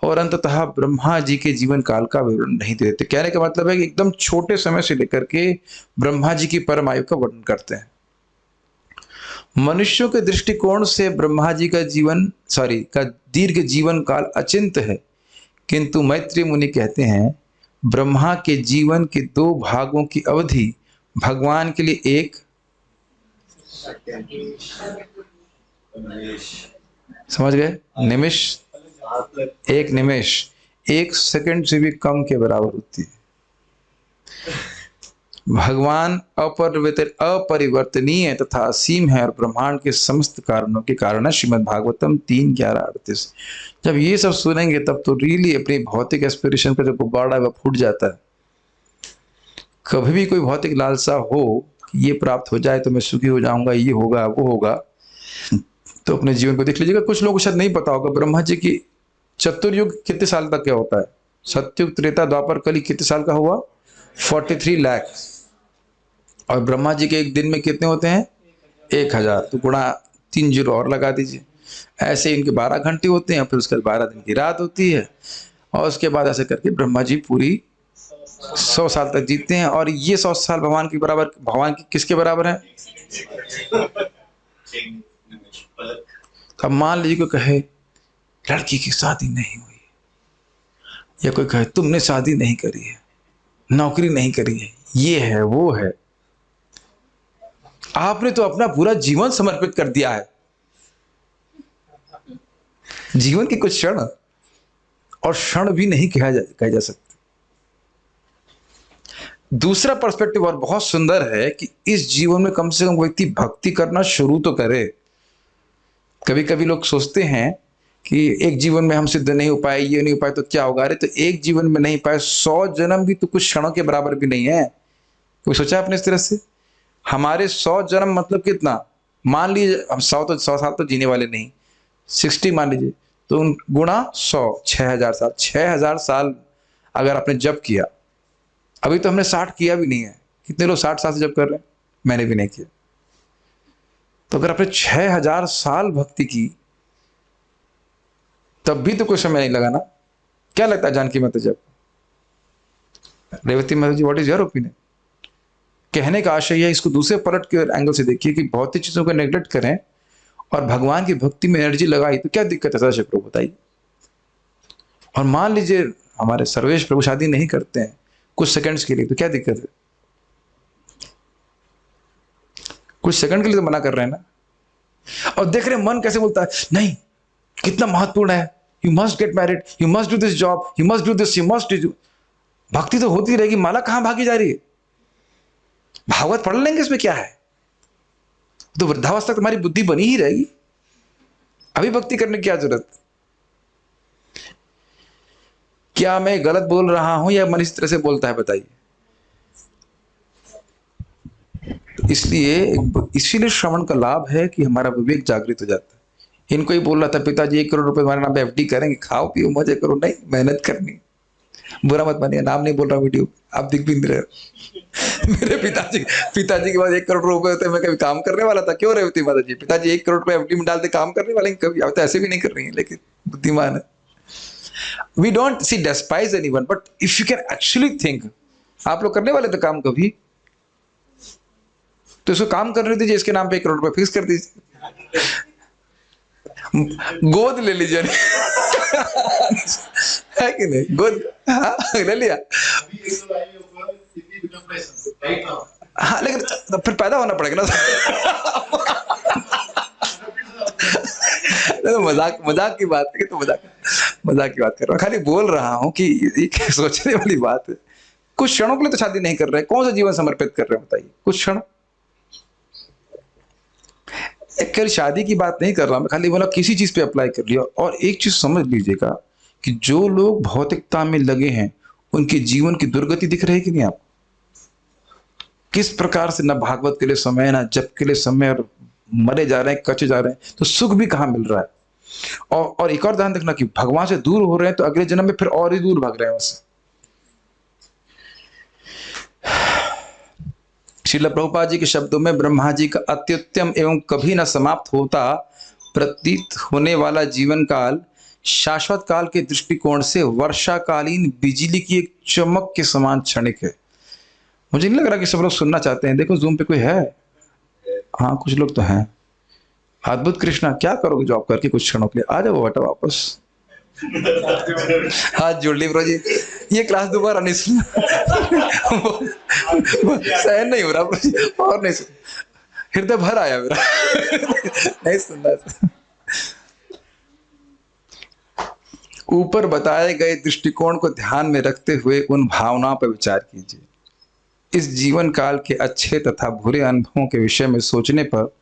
और अंततः ब्रह्मा जी के जीवन काल का विवरण नहीं देते। कहने का मतलब है कि एकदम छोटे समय से लेकर के ब्रह्मा जी की परम आयु का वर्णन करते हैं। मनुष्यों के दृष्टिकोण से ब्रह्मा जी का दीर्घ जीवन काल अचिंत है, किंतु मैत्रेय मुनि कहते हैं ब्रह्मा के जीवन के 2 भागों की अवधि भगवान के लिए एक, समझ गए, निमिष, एक निमिष 1 सेकंड से भी कम के बराबर होती है। भगवान अपरिवर्तनीय तथा असीम है और ब्रह्मांड के समस्त कारणों के कारण है। श्रीमद् भागवतम 3:11-38। जब ये सब सुनेंगे तब तो रियली अपनी भौतिक एस्पिरेशन का जो गुब्बारा है वह फूट जाता है। कभी भी कोई भौतिक लालसा हो कि ये प्राप्त हो जाए तो मैं सुखी हो जाऊंगा, ये होगा वो होगा, तो अपने जीवन को देख लीजिएगा। कुछ लोगों को शायद नहीं पता होगा ब्रह्मा जी की चतुर्युग कितने साल तक क्या होता है। सत्युग, त्रेता, द्वापर, कली कितने साल का हुआ? 43 लाख। और ब्रह्मा जी के एक दिन में कितने होते हैं? 1000। तो गुणा 3 जीरो और लगा दीजिए। ऐसे इनके 12 घंटे होते हैं, फिर उसके बाद 12 दिन की रात होती है, और उसके बाद ऐसे करके ब्रह्मा जी पूरी 100 साल तक जीते हैं। और ये 100 साल भगवान के बराबर, भगवान की किसके बराबर है? अब मान लीजिए कोई कहे लड़की की शादी नहीं हुई, या कोई कहे तुमने शादी नहीं करी है, नौकरी नहीं करी है, ये है वो है। आपने तो अपना पूरा जीवन समर्पित कर दिया है। जीवन के कुछ क्षण, और क्षण भी नहीं कहा जा सकते। दूसरा पर्सपेक्टिव और बहुत सुंदर है कि इस जीवन में कम से कम व्यक्ति भक्ति करना शुरू तो करे। कभी कभी लोग सोचते हैं कि एक जीवन में हम सिद्ध नहीं हो पाए, ये नहीं हो पाए तो क्या होगा। अरे तो एक जीवन में नहीं पाए, 100 जन्म भी तो कुछ क्षणों के बराबर भी नहीं है। कोई सोचा आपने इस तरह से? हमारे 100 जन्म मतलब कितना? मान लीजिए हम 100 साल तो जीने वाले नहीं, 60 मान लीजिए, तो गुणा 100, 6000 साल। 6000 साल अगर आपने जप किया, अभी तो हमने 60 किया भी नहीं है। कितने लोग 60 साल से जप कर रहे हैं? मैंने भी नहीं किया। तो अगर आपने 6000 साल भक्ति की तब भी तो कोई समय नहीं लगा ना। क्या लगता है जानकी माता जब? रेवती माता जी, व्हाट इज योर ओपिनियन? कहने का आशय है, इसको दूसरे पलट के एंगल से देखिए कि भौतिक चीजों को नेग्लेक्ट करें और भगवान की भक्ति में एनर्जी लगाई तो क्या दिक्कत है? सदाशिव प्रभु बताइए। और मान लीजिए हमारे सर्वेश प्रभु शादी नहीं करते हैं कुछ सेकंड्स के लिए, तो क्या दिक्कत है? कुछ सेकंड के लिए तो मना कर रहे हैं ना। और देख रहे मन कैसे बोलता है, नहीं कितना महत्वपूर्ण है, you must get married, you must do this job, you must do this, you must do. भक्ति तो होती रहेगी, माला कहां भागी जा रही है? भागवत पढ़ लेंगे, इसमें क्या है? तो वृद्धावस्था तक तुम्हारी बुद्धि बनी ही रहेगी, अभी भक्ति करने की क्या जरूरत? क्या मैं गलत बोल रहा हूं या मन इस तरह से बोलता है? बताइए। इसीलिए श्रवण का लाभ है कि हमारा विवेक जागृत हो जाता है। इनको ही बोल रहा था पिताजी 1 करोड़ रुपए तुम्हारे नाम पे एफडी करेंगे, खाओ पियो मजे करो। नहीं, मेहनत करनी। बुरा मत मानिए, नाम नहीं बोल रहा वीडियो, आप दिख भी नहीं रहे। मेरे पिताजी के पास 1 करोड़ रुपए होते, मैं कभी काम करने वाला था? क्यों रेवती माता जी, पिताजी 1 करोड़ रुपए एफडी में डालते काम करने वाले? कभी अब तो ऐसे भी नहीं कर रही है, लेकिन बुद्धिमान है। We don't see despise anyone, but if you can actually think, आप लोग करने वाले थे काम कभी, तो इसको काम करने दीजिए, इसके नाम पे 1 करोड़ रुपए फिक्स कर दीजिए। गोद ले लीजिए। है कि नहीं? गोद, हाँ, ले लिया। हाँ, लेकिन तो फिर पैदा होना पड़ेगा ना। तो मजाक मजाक की बात है, तो मजाक मजाक की बात कर रहा हूँ, खाली बोल रहा हूँ कि ये सोचने वाली बात है। कुछ क्षणों के लिए तो शादी नहीं कर रहे, कौन सा जीवन समर्पित कर रहे हैं बताइए? कुछ क्षण। केवल शादी की बात नहीं कर रहा मैं, खाली बोला किसी चीज पे अप्लाई कर लिया। और एक चीज समझ लीजिएगा कि जो लोग भौतिकता में लगे हैं उनके जीवन की दुर्गति दिख रही है कि नहीं आप? किस प्रकार से ना भागवत के लिए समय, ना जप के लिए समय, और मरे जा रहे हैं, कचे जा रहे हैं, तो सुख भी कहाँ मिल रहा है। और एक और ध्यान रखना कि भगवान से दूर हो रहे हैं तो अगले जन्म में फिर और ही दूर भाग रहे हैं उससे। श्रील प्रभुपाद जी के शब्दों में, ब्रह्मा जी का अत्युत्तम एवं कभी न समाप्त होता प्रतीत होने वाला जीवन काल शाश्वत काल के दृष्टिकोण से वर्षाकालीन बिजली की एक चमक के समान क्षणिक है। मुझे नहीं लग रहा कि सब लोग सुनना चाहते हैं। देखो जूम पे कोई है? हाँ, कुछ लोग तो हैं। अद्भुत कृष्णा, क्या करोगे जॉब करके कुछ क्षणों के लिए? आ जाओ बेटा वापस। हाथ जोड़ ली ब्रो जी, ये क्लास दोबारा नहीं सुन। सहन नहीं हो रहा ब्रो जी, और नहीं सुन, हृदय भर आया मेरा। नहीं सुनना। ऊपर बताए गए दृष्टिकोण को ध्यान में रखते हुए उन भावनाओं पर विचार कीजिए। इस जीवन काल के अच्छे तथा बुरे अनुभवों के विषय में सोचने पर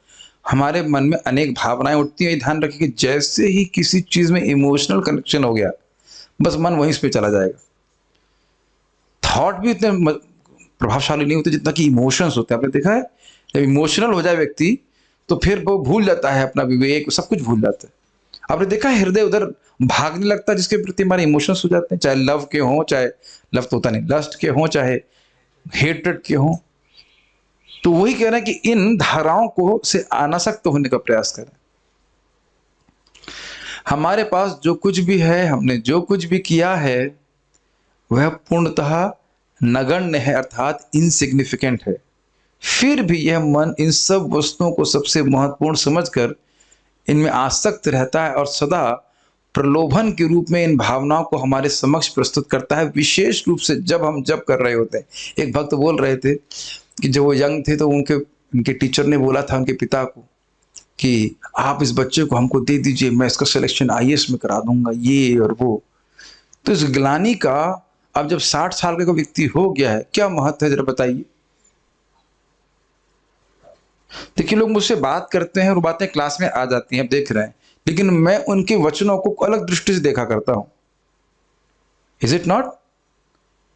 हमारे मन में अनेक भावनाएं उठती हैं। ध्यान रखिए कि जैसे ही किसी चीज में इमोशनल कनेक्शन हो गया, बस मन वहीं पे चला जाएगा। थॉट भी इतने प्रभावशाली नहीं होते जितना कि इमोशंस होते हैं। आपने देखा है, जब इमोशनल हो जाए व्यक्ति तो फिर वो भूल जाता है अपना विवेक, सब कुछ भूल जाता है। आपने देखा है, हृदय उधर भागने लगता है जिसके प्रति हमारे इमोशंस हो जाते हैं, चाहे लव के हों, चाहे लव तो होता नहीं, लस्ट के हों, चाहे हेट्रेड के हों। तो वही कह रहे हैं कि इन धाराओं को से अनासक्त होने का प्रयास करें। हमारे पास जो कुछ भी है, हमने जो कुछ भी किया है, वह पूर्णतः नगण्य है, अर्थात इनसिग्निफिकेंट है। फिर भी यह मन इन सब वस्तुओं को सबसे महत्वपूर्ण समझकर इनमें आसक्त रहता है और सदा प्रलोभन के रूप में इन भावनाओं को हमारे समक्ष प्रस्तुत करता है, विशेष रूप से जब हम जप कर रहे होते हैं। एक भक्त बोल रहे थे कि जब वो यंग थे तो उनके टीचर ने बोला था उनके पिता को कि आप इस बच्चे को हमको दे दीजिए, मैं इसका सिलेक्शन आईएएस में करा दूंगा, ये और वो। तो इस ग्लानि का अब जब 60 साल का व्यक्ति हो गया है, क्या महत्व है जरा बताइए। देखिए, लोग मुझसे बात करते हैं और बातें क्लास में आ जाती हैं, आप देख रहे हैं, लेकिन मैं उनके वचनों को अलग दृष्टि से देखा करता हूं। Is it not?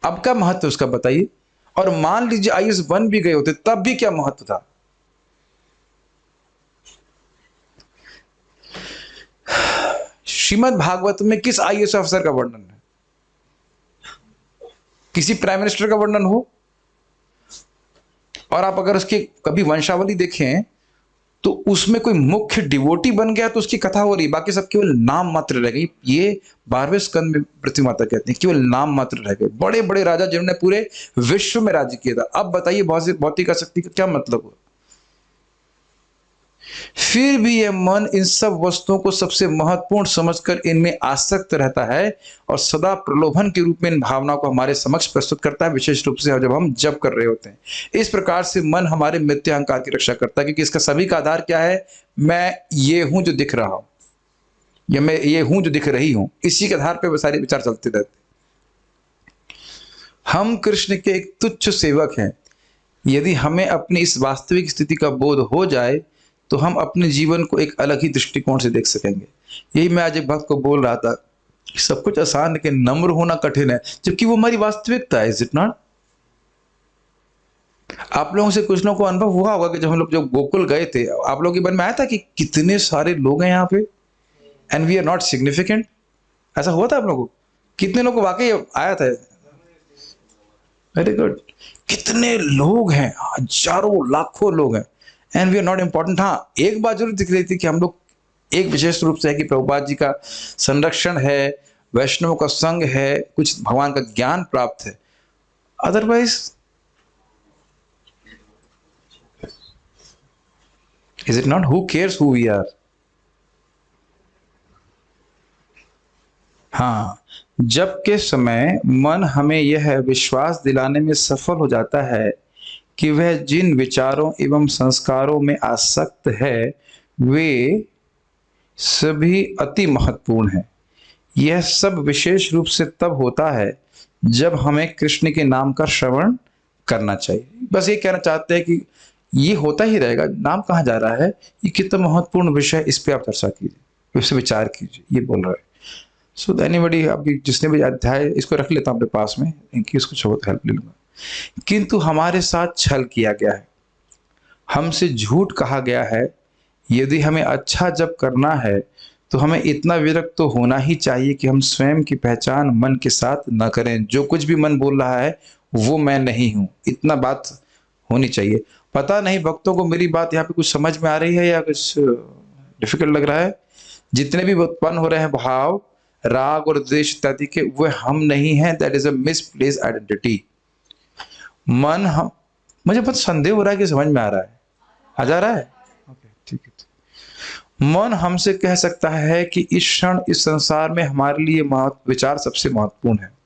अब क्या महत्व उसका बताइए। और मान लीजिए आईएएस बन भी गए होते तब भी क्या महत्व था। श्रीमद् भागवत में किस आईएएस अफसर का वर्णन है? किसी प्राइम मिनिस्टर का वर्णन हो? और आप अगर उसकी कभी वंशावली देखें तो उसमें कोई मुख्य डिवोटी बन गया तो उसकी कथा हो रही, बाकी सब केवल नाम मात्र रह गई। ये 12वें स्कंद में पृथ्वी माता कहती है, केवल नाम मात्र रह गए। बड़े बड़े राजा जिन्होंने पूरे विश्व में राज्य किया था, अब बताइए भौतिक शक्ति का क्या मतलब हुआ। फिर भी यह मन इन सब वस्तुओं को सबसे महत्वपूर्ण समझकर इनमें आसक्त रहता है और सदा प्रलोभन के रूप में इन भावनाओं को हमारे समक्ष प्रस्तुत करता है, विशेष रूप से जब हम जप कर रहे होते हैं। इस प्रकार से मन हमारे मिथ्या अहंकार की रक्षा करता है, क्योंकि इसका सभी का आधार क्या है? मैं ये हूं जो दिख रहा हूं, या मैं ये हूं जो दिख रही हूं। इसी के आधार पर सारे विचार चलते रहते। हम कृष्ण के एक तुच्छ सेवक हैं। यदि हमें अपनी इस वास्तविक स्थिति का बोध हो जाए तो हम अपने जीवन को एक अलग ही दृष्टिकोण से देख सकेंगे। यही मैं आज एक भक्त को बोल रहा था कि सब कुछ आसान लेकिन नम्र होना कठिन है, जबकि वो हमारी वास्तविकता है। Is it not? आप लोगों से कुछ लोगों को अनुभव हुआ होगा कि जब हम लोग जब गोकुल गए थे, आप लोगों के मन में आया था कि कितने सारे लोग हैं यहाँ पे and we are not significant. ऐसा हुआ था आप लोगों को? कितने लोग को वाकई आया था? Very good. कितने लोग हैं, हजारों लाखों लोग हैं, and we are not important. हाँ, एक बात जरूर दिख रही थी कि हम लोग एक विशेष रूप से है कि प्रभुपाद जी का संरक्षण है, वैष्णव का संग है, कुछ भगवान का ज्ञान प्राप्त है। Otherwise is it not? Who cares who we are? हाँ, जब के समय मन हमें यह विश्वास दिलाने में सफल हो जाता है कि वह जिन विचारों एवं संस्कारों में आसक्त है वे सभी अति महत्वपूर्ण हैं। यह सब विशेष रूप से तब होता है जब हमें कृष्ण के नाम का श्रवण करना चाहिए। बस ये कहना चाहते हैं कि ये होता ही रहेगा, नाम कहाँ जा रहा है, ये कितना महत्वपूर्ण विषय है, इस पे आप चर्चा कीजिए, इस पे विचार कीजिए, ये बोल रहा है। सो एनीबडी, अभी जिसने भी अध्याय इसको रख लेता हूँ अपने पास में, इनकी उसको बहुत हेल्प ले लूंगा। किंतु हमारे साथ छल किया गया है, हमसे झूठ कहा गया है। यदि हमें अच्छा जप करना है तो हमें इतना विरक्त तो होना ही चाहिए कि हम स्वयं की पहचान मन के साथ न करें। जो कुछ भी मन बोल रहा है वो मैं नहीं हूं, इतना बात होनी चाहिए। पता नहीं भक्तों को मेरी बात यहाँ पे कुछ समझ में आ रही है या कुछ डिफिकल्ट लग रहा है। जितने भी उत्पन्न हो रहे हैं भाव, राग और द्वेष इत्यादि के, वे हम नहीं हैं। That is a misplace identity. मन हम, मुझे बहुत संदेह हो रहा है कि समझ में आ रहा है, आ जा रहा है? ओके, ठीक है। मन हमसे कह सकता है कि इस क्षण इस संसार में हमारे लिए विचार सबसे महत्वपूर्ण है।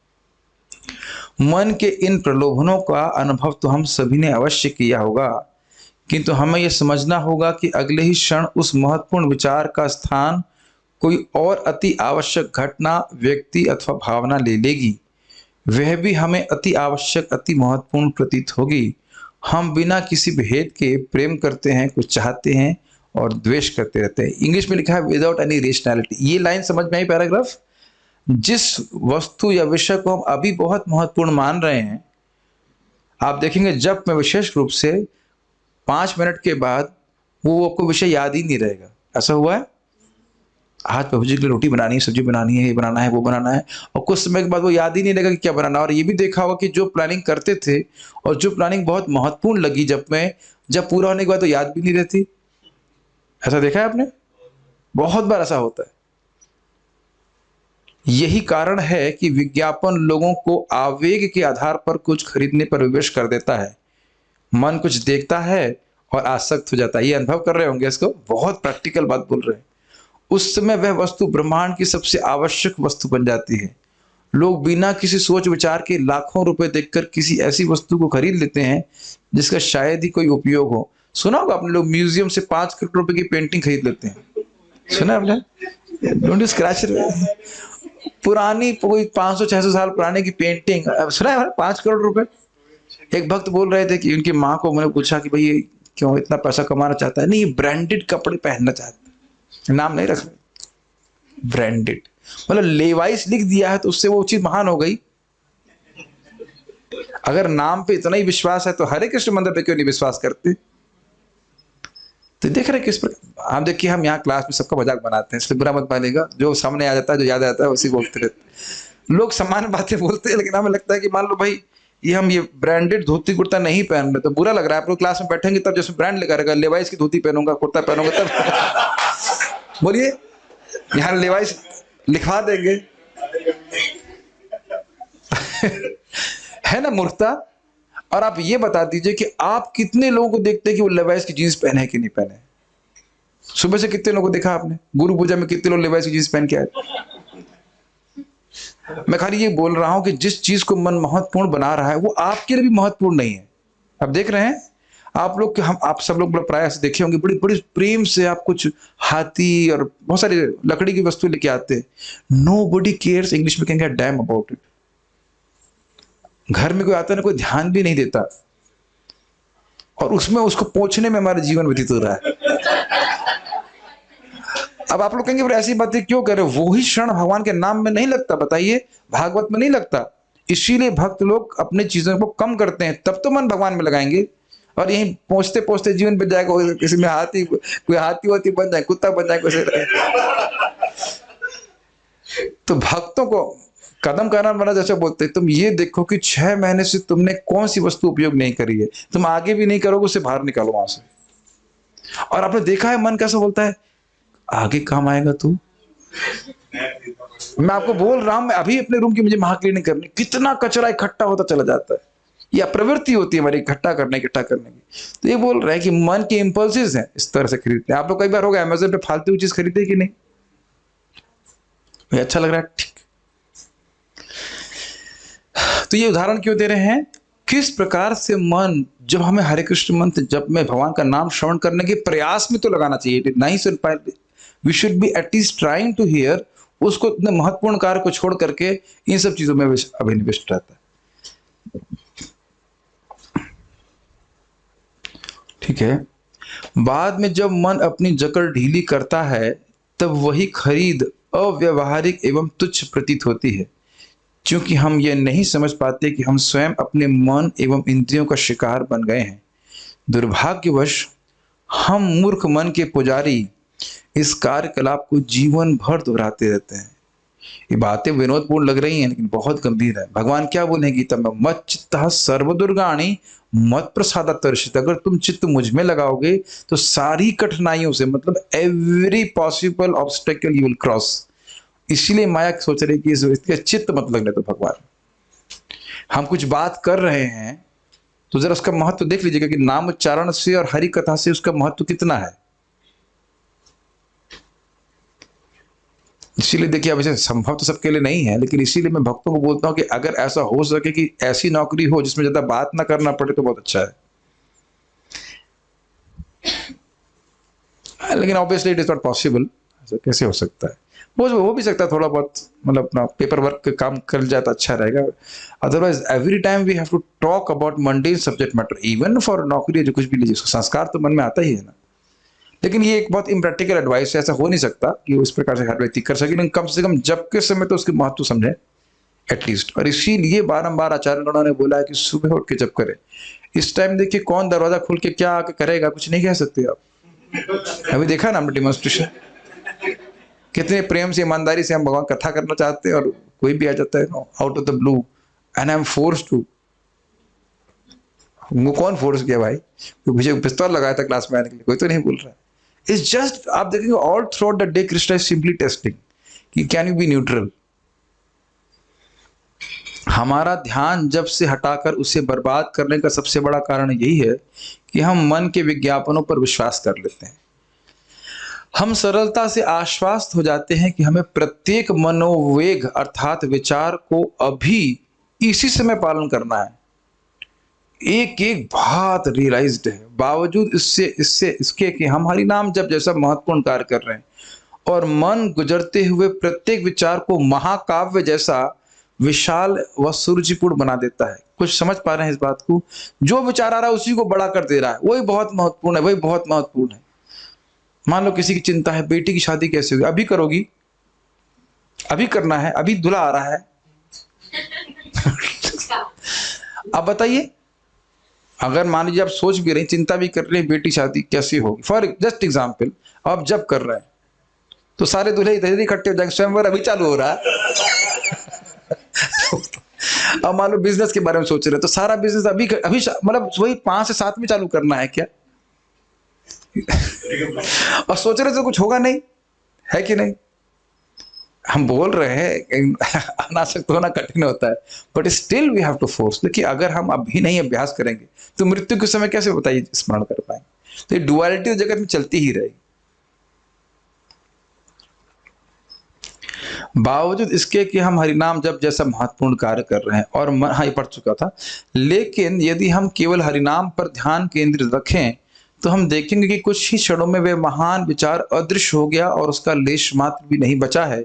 मन के इन प्रलोभनों का अनुभव तो हम सभी ने अवश्य किया होगा, किंतु हमें यह समझना होगा कि अगले ही क्षण उस महत्वपूर्ण विचार का स्थान कोई और अति आवश्यक घटना, व्यक्ति अथवा भावना ले लेगी। वह भी हमें अति आवश्यक, अति महत्वपूर्ण प्रतीत होगी। हम बिना किसी भेद के प्रेम करते हैं, कुछ चाहते हैं और द्वेष करते रहते हैं। इंग्लिश में लिखा है विदाउट एनी रेशनैलिटी। ये लाइन समझ में आई पैराग्राफ? जिस वस्तु या विषय को हम अभी बहुत महत्वपूर्ण मान रहे हैं, आप देखेंगे जब में विशेष रूप से 5 मिनट के बाद वो आपको विषय याद ही नहीं रहेगा। ऐसा हुआ है? आज प्रभु जी के लिए रोटी बनानी है, सब्जी बनानी है, ये बनाना है, वो बनाना है, और कुछ समय के बाद वो याद ही नहीं रहेगा कि क्या बनाना। और ये भी देखा होगा कि जो प्लानिंग करते थे और जो प्लानिंग बहुत महत्वपूर्ण लगी जब पूरा होने के बाद तो याद भी नहीं रहती। ऐसा देखा है आपने? बहुत बार ऐसा होता है। यही कारण है कि विज्ञापन लोगों को आवेग के आधार पर कुछ खरीदने पर विवश कर देता है। मन कुछ देखता है और आसक्त हो जाता है। ये अनुभव कर रहे होंगे इसको, बहुत प्रैक्टिकल बात बोल रहे हैं। उस समय वह वस्तु ब्रह्मांड की सबसे आवश्यक वस्तु बन जाती है। लोग बिना किसी सोच विचार के लाखों रुपए देकर किसी ऐसी वस्तु को खरीद लेते हैं जिसका शायद ही कोई उपयोग हो। सुना होगा आपने, लोग म्यूजियम से 5 करोड़ रुपए की पेंटिंग खरीद लेते हैं। सुना आपने? Don't you scratch? पुरानी कोई 500-600 साल पुराने की पेंटिंग, सुना है? 5 करोड़ रुपए। एक भक्त बोल रहे थे कि उनकी माँ को मैंने पूछा कि भाई ये क्यों इतना पैसा कमाना चाहता है? नहीं, ब्रांडेड कपड़े पहनना चाहता है, नाम नहीं रख रहे, ब्रांडेड। मतलब लेवाइस लिख दिया है तो उससे वो चीज महान हो गई। अगर नाम पे इतना ही विश्वास है तो हरे कृष्ण मंदिर पे क्यों नहीं विश्वास करते? तो देख रहे किस पर आप देखिए, हम यहाँ क्लास में सबका मजाक बनाते हैं, इसलिए बुरा मत मानिएगा। जो सामने आ जाता है, जो याद आता है उसी बोलते रहते। लोग सामान्य बातें बोलते हैं, लेकिन हमें लगता है कि मान लो भाई हम ये ब्रांडेड धोती कुर्ता नहीं पहन रहे तो बुरा लग रहा है। आप लोग क्लास में बैठेंगे तब जैसे ब्रांड लेकर रहेगा, लेवाइस की धोती पहनूंगा, कुर्ता पहनूंगा तब बोलिए, यहाँ लेवाइस लिखवा देंगे। है ना मूर्खता? और आप ये बता दीजिए कि आप कितने लोगों को देखते हैं कि वो लेवाइस की जीन्स पहने कि नहीं पहने? सुबह से कितने लोगों को देखा आपने? गुरु पूजा में कितने लोग लेवाइस की जीन्स पहन के आए? मैं खाली ये बोल रहा हूं कि जिस चीज को मन महत्वपूर्ण बना रहा है वो आपके लिए भी महत्वपूर्ण नहीं है। आप देख रहे हैं, आप लोग, आप सब लोग प्राय से देखे होंगे, बड़ी बड़ी प्रेम से आप कुछ हाथी और बहुत सारी लकड़ी की वस्तु लेके आते हैं। नोबडी केयर्स, इंग्लिश में कहेंगे डैम अबाउट इट। घर में कोई आता है ना, कोई ध्यान भी नहीं देता, और उसमें उसको पहुंचने में हमारा जीवन व्यतीत हो रहा है। अब आप लोग कहेंगे ऐसी बातें क्यों कर रहे हो? वो ही क्षण भगवान के नाम में नहीं लगता, बताइए, भागवत में नहीं लगता। इसीलिए भक्त लोग अपनी चीजों को कम करते हैं, तब तो मन भगवान में लगाएंगे। और यहीं पहुंचते पहुंचते जीवन बन जाएगा, किसी में हाथी, कोई हाथी वाथी बन जाए, कुत्ता बन जाए, कुछ। तो भक्तों को कदम करना बना, जैसे बोलते तुम ये देखो कि 6 महीने से तुमने कौन सी वस्तु उपयोग नहीं करी है, तुम आगे भी नहीं करोगे, उसे बाहर निकालो वहां से। और आपने देखा है मन कैसा बोलता है, आगे काम आएगा तू। मैं आपको बोल रहा हूं, मैं अभी अपने रूम की मुझे महाक्लीनिंग करनी, कितना कचरा इकट्ठा होता चला जाता है। यह प्रवृत्ति होती है हमारी इकट्ठा करने की। तो ये बोल रहे हैं कि मन के इंपल्सेस हैं, इस तरह से खरीदते हैं। आप लोग कई बार होगा अमेज़न पे फालतू चीज खरीदे कि नहीं? अच्छा लग रहा है, ठीक, तो ये उदाहरण क्यों दे रहे हैं? किस प्रकार से मन, जब हमें हरे कृष्ण मंत्र जब में भगवान का नाम श्रवण करने के प्रयास में तो लगाना चाहिए, नहीं सुन पाए, we should be at least trying to hear, उसको इतने महत्वपूर्ण कार्य को छोड़ करके इन सब चीजों में अभिनिविष्ट रहता है। ठीक है। बाद में जब मन अपनी जकड़ ढीली करता है तब वही खरीद अव्यवहारिक एवं तुच्छ प्रतीत होती है, क्योंकि हम ये नहीं समझ पाते कि हम स्वयं अपने मन एवं इंद्रियों का शिकार बन गए हैं। दुर्भाग्यवश हम मूर्ख मन के पुजारी इस कार्यकलाप को जीवन भर दोहराते रहते हैं। ये बातें विनोदपूर्ण लग रही हैं लेकिन बहुत गंभीर है। भगवान क्या बोले गीता में? मत चित्तः सर्वदुर्गाणि मत प्रसादात्तर्षित। अगर तुम चित्त मुझ में लगाओगे तो सारी कठिनाइयों से, मतलब every possible obstacle you will cross. इसीलिए माया सोच रही कि इसके चित्त मत लगने तो भगवान। हम कुछ बात कर रहे हैं तो जरा उसका महत्व देख लीजिएगा कि नाम उच्चारण से और हरि कथा से उसका महत्व कितना है। इसीलिए देखिए, अब ऐसे संभव तो सबके लिए नहीं है, लेकिन इसीलिए मैं भक्तों को बोलता हूं कि अगर ऐसा हो सके कि ऐसी नौकरी हो जिसमें ज्यादा बात ना करना पड़े तो बहुत अच्छा है। लेकिन obviously it is not possible. ऐसा कैसे हो सकता है? वो हो भी सकता है, थोड़ा बहुत मतलब अपना पेपर वर्क का काम कर जाए तो अच्छा रहेगा। Otherwise every time we have to talk about mundane subject matter, even for नौकरी जो कुछ भी लीजिए, संस्कार तो मन में आता ही है ना। लेकिन ये एक बहुत इम्प्रैक्टिकल एडवाइस है, ऐसा हो नहीं सकता कि उस प्रकार से हर व्यक्ति कर सके, लेकिन कम से कम जब के समय तो उसके महत्व समझे एटलीस्ट। और इसीलिए बारंबार आचार्यगणों ने बोला है कि सुबह उठ के जब करे। इस टाइम देखिए कौन दरवाजा खोल के क्या आके करेगा, कुछ नहीं कह सकते आप। अभी देखा ना हमने डेमोन्स्ट्रेशन, कितने प्रेम से ईमानदारी से हम भगवान कथा करना चाहते हैं और कोई भी आ जाता है out of the blue and I am force to. वो कौन फोर्स किया भाई? मुझे पिस्तौल लगाया था क्लास में आने के लिए, कोई तो नहीं बोल रहा। इट्स जस्ट, आप देखेंगे all through out the day Krishna is simply testing कि कैन यू बी न्यूट्रल। हमारा ध्यान जब से हटाकर उसे बर्बाद करने का सबसे बड़ा कारण यही है कि हम मन के विज्ञापनों पर विश्वास कर लेते हैं। हम सरलता से आश्वस्त हो जाते हैं कि हमें प्रत्येक मनोवेग अर्थात विचार को अभी इसी समय पालन करना है। एक एक बात रियलाइज्ड है, बावजूद इसके कि हम हरि नाम जब जैसा महत्वपूर्ण कार्य कर रहे हैं और मन गुजरते हुए प्रत्येक विचार को महाकाव्य जैसा विशाल व सूर्यपूर्ण बना देता है। कुछ समझ पा रहे हैं इस बात को? जो विचार आ रहा है उसी को बड़ा कर दे रहा है, वही बहुत महत्वपूर्ण है, वही बहुत महत्वपूर्ण है। मान लो किसी की चिंता है, बेटी की शादी कैसे होगी? अभी करोगी? अभी करना है? अभी दूल्हा आ रहा है। अब बताइए, अगर मान लीजिए आप सोच भी रही, चिंता भी कर रहे हैं बेटी शादी कैसी होगी, फॉर जस्ट एग्जाम्पल, अब जब कर रहे हैं तो सारे दूल्हे इधर इकट्ठे हो जाएंगे, स्वयंवर अभी चालू हो रहा है। अब मान लो बिजनेस के बारे में सोच रहे हैं तो सारा बिजनेस अभी मतलब वही 5 से 7 में चालू करना है क्या? और सोच रहे तो कुछ होगा नहीं, है कि नहीं? हम बोल रहे हैं अनासक्त होना कठिन होता है, but still we have to force. देखिए, अगर हम अभी नहीं अभ्यास करेंगे तो मृत्यु के समय कैसे बताइए स्मरण कर पाएंगे? तो ये डुअलिटी जगत में चलती ही रहेगी। बावजूद इसके कि हम हरिनाम जब जैसा महत्वपूर्ण कार्य कर रहे हैं और हाँ, ये पढ़ चुका था, लेकिन यदि हम केवल हरिनाम पर ध्यान केंद्रित रखें तो हम देखेंगे कि कुछ ही क्षणों में वे महान विचार अदृश्य हो गया और उसका लेश मात्र भी नहीं बचा है,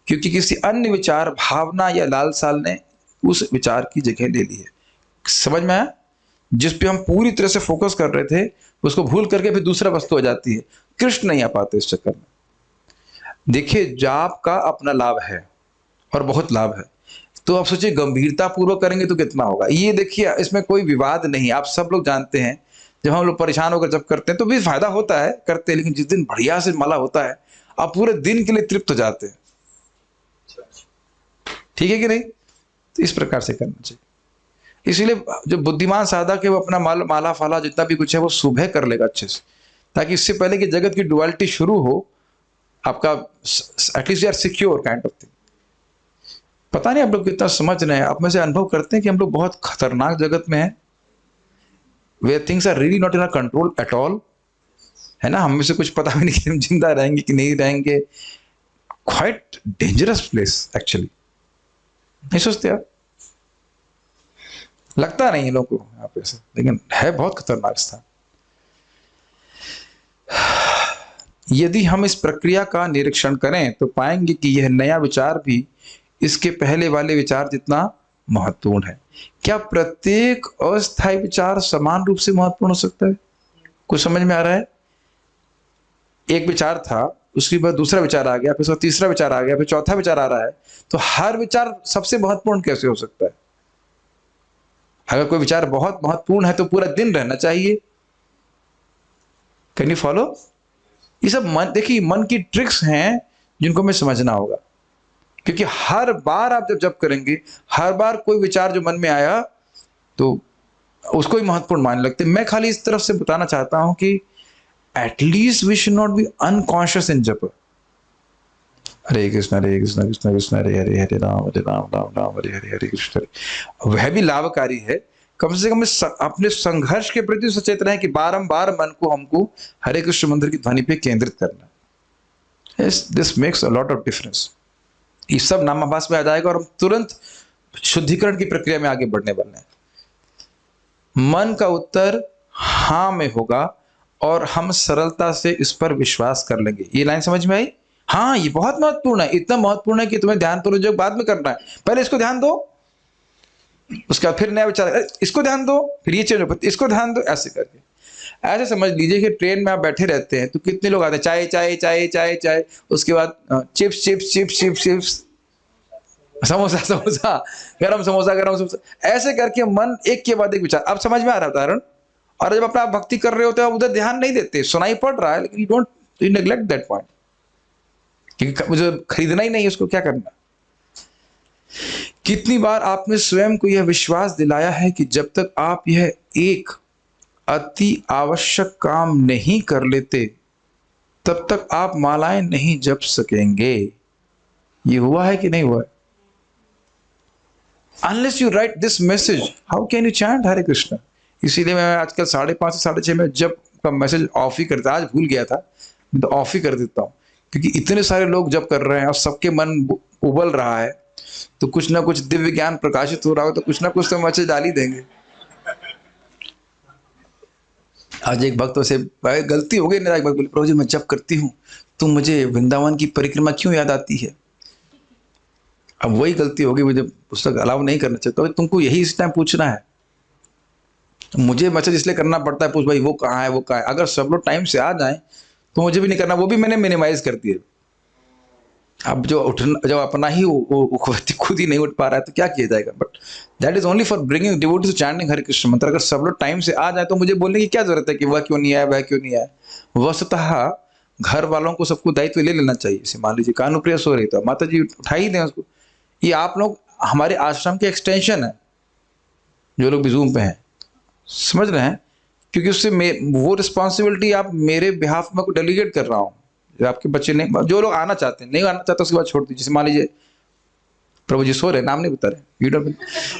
क्योंकि किसी अन्य विचार, भावना या लालसाल ने उस विचार की जगह ले ली है। समझ में आया? जिस पे हम पूरी तरह से फोकस कर रहे थे उसको भूल करके फिर दूसरा वस्तु हो जाती है। कृष्ण नहीं आ पाते इस चक्कर में। देखिए, जाप का अपना लाभ है और बहुत लाभ है, तो आप सोचिए गंभीरता पूर्वक करेंगे तो कितना होगा। ये देखिए, इसमें कोई विवाद नहीं, आप सब लोग जानते हैं जब हम लोग परेशान होकर जब करते हैं तो भी फायदा होता है, करते हैं, लेकिन जिस दिन बढ़िया से माला होता है आप पूरे दिन के लिए तृप्त हो जाते हैं। ठीक है कि नहीं? तो इस प्रकार से करना चाहिए। इसीलिए जो बुद्धिमान साधक है वो अपना माला फाला जितना भी कुछ है वो सुबह कर लेगा अच्छे से, ताकि इससे पहले कि जगत की डुअलिटी शुरू हो आपका एटलीस्ट यार सिक्योर काइंड ऑफ थिंग। पता नहीं आप लोग कितना समझ रहे हैं, आप में से अनुभव करते हैं कि हम लोग बहुत खतरनाक जगत में हैं, where things are really not in our control at all, है ना? हम में से कुछ पता भी नहीं कि हम जिंदा रहेंगे कि नहीं रहेंगे। क्वाइट डेंजरस प्लेस एक्चुअली, नहीं सोचते आप? लगता नहीं है लोगों को यहाँ पे से, लेकिन है बहुत खतरनाक स्थान। यदि हम इस प्रक्रिया का निरीक्षण करें तो पाएंगे कि यह नया विचार भी इसके पहले वाले विचार जितना महत्वपूर्ण है। क्या प्रत्येक अस्थायी विचार समान रूप से महत्वपूर्ण हो सकता है? कुछ समझ में आ रहा है? एक विचार था, उसके बाद दूसरा विचार आ गया, फिर उसका तीसरा विचार आ गया, फिर चौथा विचार आ रहा है, तो हर विचार सबसे महत्वपूर्ण कैसे हो सकता है? अगर कोई विचार बहुत महत्वपूर्ण है तो पूरा दिन रहना चाहिए। Can you follow? ये सब मन, देखिए मन की ट्रिक्स हैं जिनको हमें समझना होगा, क्योंकि हर बार आप जब जप करेंगे, हर बार कोई विचार जो मन में आया तो उसको ही महत्वपूर्ण मानने लगते। मैं खाली इस तरफ से बताना चाहता हूं कि at least we should not be unconscious in japa. Hare Krishna Krishna Krishna Hare Hare, हरे राम राम राम हरे हरे, हरे कृष्ण। वह भी लाभकारी है, कम से कम अपने संघर्ष के प्रति सचेत रहे कि बारंबार मन को हमको हरे कृष्ण मंत्र की ध्वनि पे केंद्रित करना। This makes a lot of difference. ये सब नामाभास में आ जाएगा और हम तुरंत शुद्धिकरण की प्रक्रिया में आगे बढ़ने वाले हैं। मन का उत्तर हाँ में होगा और हम सरलता से इस पर विश्वास कर लेंगे। ये लाइन समझ में आई? हाँ, ये बहुत महत्वपूर्ण है, इतना महत्वपूर्ण है कि तुम्हें ध्यान तो जो बाद में करना है, पहले इसको ध्यान दो, उसके बाद फिर नया विचार, इसको ध्यान दो, फिर ये चेंज हो, इसको ध्यान दो, ऐसे करके। ऐसे समझ लीजिए कि ट्रेन में आप बैठे रहते हैं तो कितने लोग आते हैं, चाय चाय चाय चाय चाय, उसके बाद chips chips chips chips chips, samosa samosa, गरम समोसा गरम समोसा, ऐसे करके मन एक के बाद एक विचार। अब समझ में आ रहा है उदाहरण? और जब अपना भक्ति कर रहे होते हो, उधर ध्यान नहीं देते, सुनाई पड़ रहा है, लेकिन यू नेग्लेक्ट दैट पॉइंट, क्योंकि मुझे खरीदना ही नहीं है, उसको क्या करना। कितनी बार आपने स्वयं को यह विश्वास दिलाया है कि जब तक आप यह एक अति आवश्यक काम नहीं कर लेते तब तक आप मालाएं नहीं जप सकेंगे? ये हुआ है कि नहीं हुआ है? Unless you write this message, how can you chant Hare Krishna? इसीलिए मैं आजकल 5:30 से 6:30 में जब का मैसेज ऑफ ही करता, आज भूल गया था, मैं तो ऑफ ही कर देता हूँ, क्योंकि इतने सारे लोग जब कर रहे हैं और सबके मन उबल रहा है, तो कुछ ना कुछ दिव्य ज्ञान प्रकाशित हो रहा हो, तो कुछ ना कुछ तो मैसेज डाल ही देंगे। आज एक भक्त से गलती हो गई ना, एक भक्त बोले, प्रभु जी मैं जब करती हूँ तो मुझे वृंदावन की परिक्रमा क्यों याद आती है? अब वही गलती होगी, मुझे पुस्तक अलाउ नहीं करना चाहिए, तो तुमको यही इस टाइम पूछना है। मुझे मैसेज इसलिए करना पड़ता है, पूछ भाई वो कहाँ है, वो कहाँ है। अगर सब लोग टाइम से आ जाएं तो मुझे भी नहीं करना, वो भी मैंने मिनिमाइज कर दिया। अब जो उठना, जब अपना ही खुद ही नहीं उठ पा रहा है तो क्या किया जाएगा? But that is only for bringing devotees to chanting Hare Krishna mantra. अगर सब लोग टाइम से आ जाए तो मुझे बोलने की क्या जरूरत है कि वह क्यों नहीं आया, वह क्यों नहीं आया। वस्तुतः घर वालों को सबको दायित्व ले लेना चाहिए। जैसे मान लीजिए कानुप्रिया सो रही, तो माता जी उठा ही दें उसको। ये आप लोग हमारे आश्रम के एक्सटेंशन है, जो लोग भी जूम पे हैं, समझ रहे हैं? क्योंकि उससे वो रिस्पॉन्सिबिलिटी आप मेरे बिहाफ में को डेलीगेट कर रहा हूँ। आपके बच्चे नहीं, जो लोग आना चाहते हैं, नहीं आना चाहते उसके बाद छोड़ दीजिए। जैसे मान लीजिए प्रभु जी सो रहे, नाम नहीं बता रहे,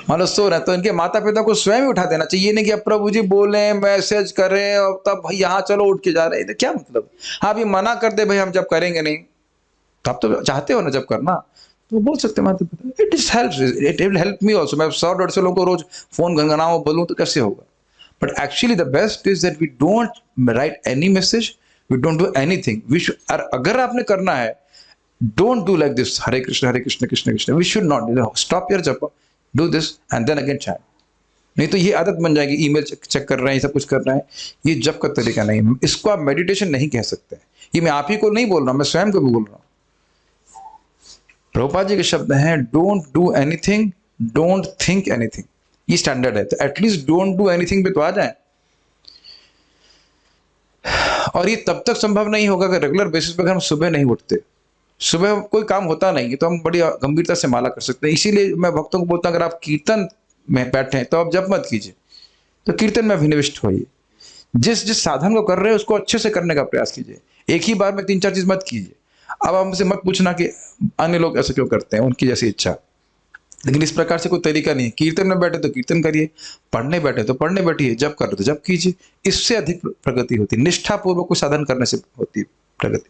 मान लो सो रहे हैं, तो इनके माता पिता को स्वयं ही उठा देना चाहिए। ये नहीं कि अब प्रभु जी बोले, मैसेज करें और तब भाई यहाँ चलो उठ के जा रहे हैं, क्या मतलब? हाँ, अभी मना कर दे भाई हम जब करेंगे नहीं, तो आप तो चाहते हो ना जब करना, तो बोल सकते हैं माता पिता, it is help, it will help me also. मैं 100-150 लोगों को रोज फोन गंगनाओं बोलूँ तो कैसे होगा? But actually the best is that we don't write any message, we don't do anything. We should, अगर आपने करना है, don't do like this, Hare Krishna Krishna Krishna. We should not, stop your japa, do this and then again chant. नहीं तो ये आदत बन जाएगी, ईमेल चेक कर रहे हैं, सब कुछ कर रहे हैं, ये जप का तरीका नहीं है। इसको आप मेडिटेशन नहीं कह सकते। ये मैं आप ही को नहीं बोल रहा हूँ, मैं स्वयं को भी बोल रहा हूँ। प्रभुपाद जी के शब्द हैं, don't do anything, don't think anything. ये स्टैंडर्ड है, तो एटलीस्ट डोंट डू एनीथिंग पे तो आ जाए। और ये तब तक संभव नहीं होगा कि रेगुलर बेसिस पर हम सुबह नहीं उठते, सुबह कोई काम होता नहीं है, तो हम बड़ी गंभीरता से माला कर सकते हैं। इसीलिए मैं भक्तों को बोलता हूं, अगर आप कीर्तन में बैठे हैं तो आप जप मत कीजिए, तो कीर्तन में अभिनिविष्ट होइए। जिस जिस साधन को कर रहे हैं उसको अच्छे से करने का प्रयास कीजिए। एक ही बार में 3-4 चीज मत कीजिए। अब आप मुझसे मत पूछना कि अन्य लोग ऐसे क्यों करते हैं, उनकी जैसी इच्छा, लेकिन इस प्रकार से कोई तरीका नहीं है। कीर्तन में बैठे तो कीर्तन करिए, पढ़ने बैठे तो पढ़ने बैठिए, जब कर रहे तो जब कीजिए। इससे अधिक प्रगति होती है, निष्ठापूर्वक को साधन करने से होती प्रगति।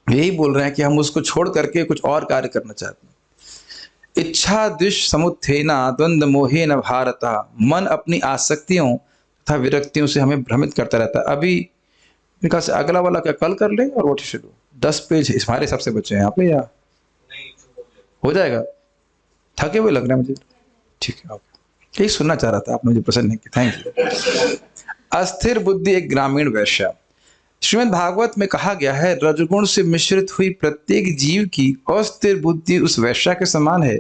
यही बोल रहे हैं कि हम उसको छोड़ करके कुछ और कार्य करना चाहते हैं। इच्छा द्वेष समुत्थेना द्वंद्व मोहेन भारत। मन अपनी आसक्तियों तथा विरक्तियों से हमें भ्रमित करता रहता है। अभी मेरे ख्याल से अगला वाला क्या कल कर ले, और वो शुरू 10 पेज हमारे हिसाब से बचे हैं यहाँ पे, या हो जाएगा? थके हुए लग रहे हैं मुझे। ठीक है, ओके, यही सुनना चाह रहा था, आपने मुझे पसंद नहीं किया, थैंक यू। अस्थिर बुद्धि एक ग्रामीण वैश्या। श्रीमद् भागवत में कहा गया है, रजगुण से मिश्रित हुई प्रत्येक जीव की अस्थिर बुद्धि उस वैश्या के समान है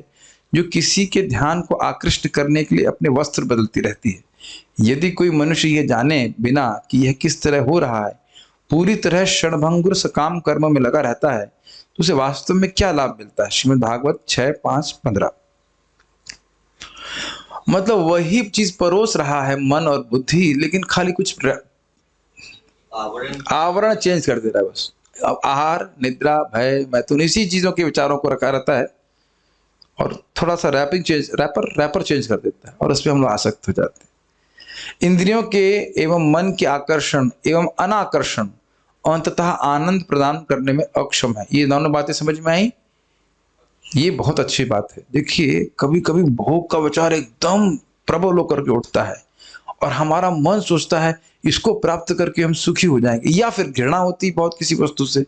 जो किसी के ध्यान को आकृष्ट करने के लिए अपने वस्त्र बदलती रहती है। यदि कोई मनुष्य यह जाने बिना कि यह किस तरह हो रहा है पूरी तरह क्षणभंगुर सकाम कर्म में लगा रहता है तो उसे वास्तव में क्या लाभ मिलता है? श्रीमद् भागवत 6:5-15। मतलब वही चीज परोस रहा है मन और बुद्धि, लेकिन खाली कुछ आवरण चेंज कर दे रहा है बस। अब आहार, निद्रा, भय, मैथुन, इसी चीजों के विचारों को रखा रहता है और थोड़ा सा रैपर चेंज कर देता है और उस पर हम लोग आसक्त हो जाते हैं। इंद्रियों के एवं मन के आकर्षण एवं अनाकर्षण अंततः आनंद प्रदान करने में अक्षम है। ये दोनों बातें समझ में आई? ये बहुत अच्छी बात है। देखिए, कभी कभी भोग का विचार एकदम प्रबल होकर के उठता है और हमारा मन सोचता है इसको प्राप्त करके हम सुखी हो जाएंगे, या फिर घृणा होती बहुत किसी वस्तु से।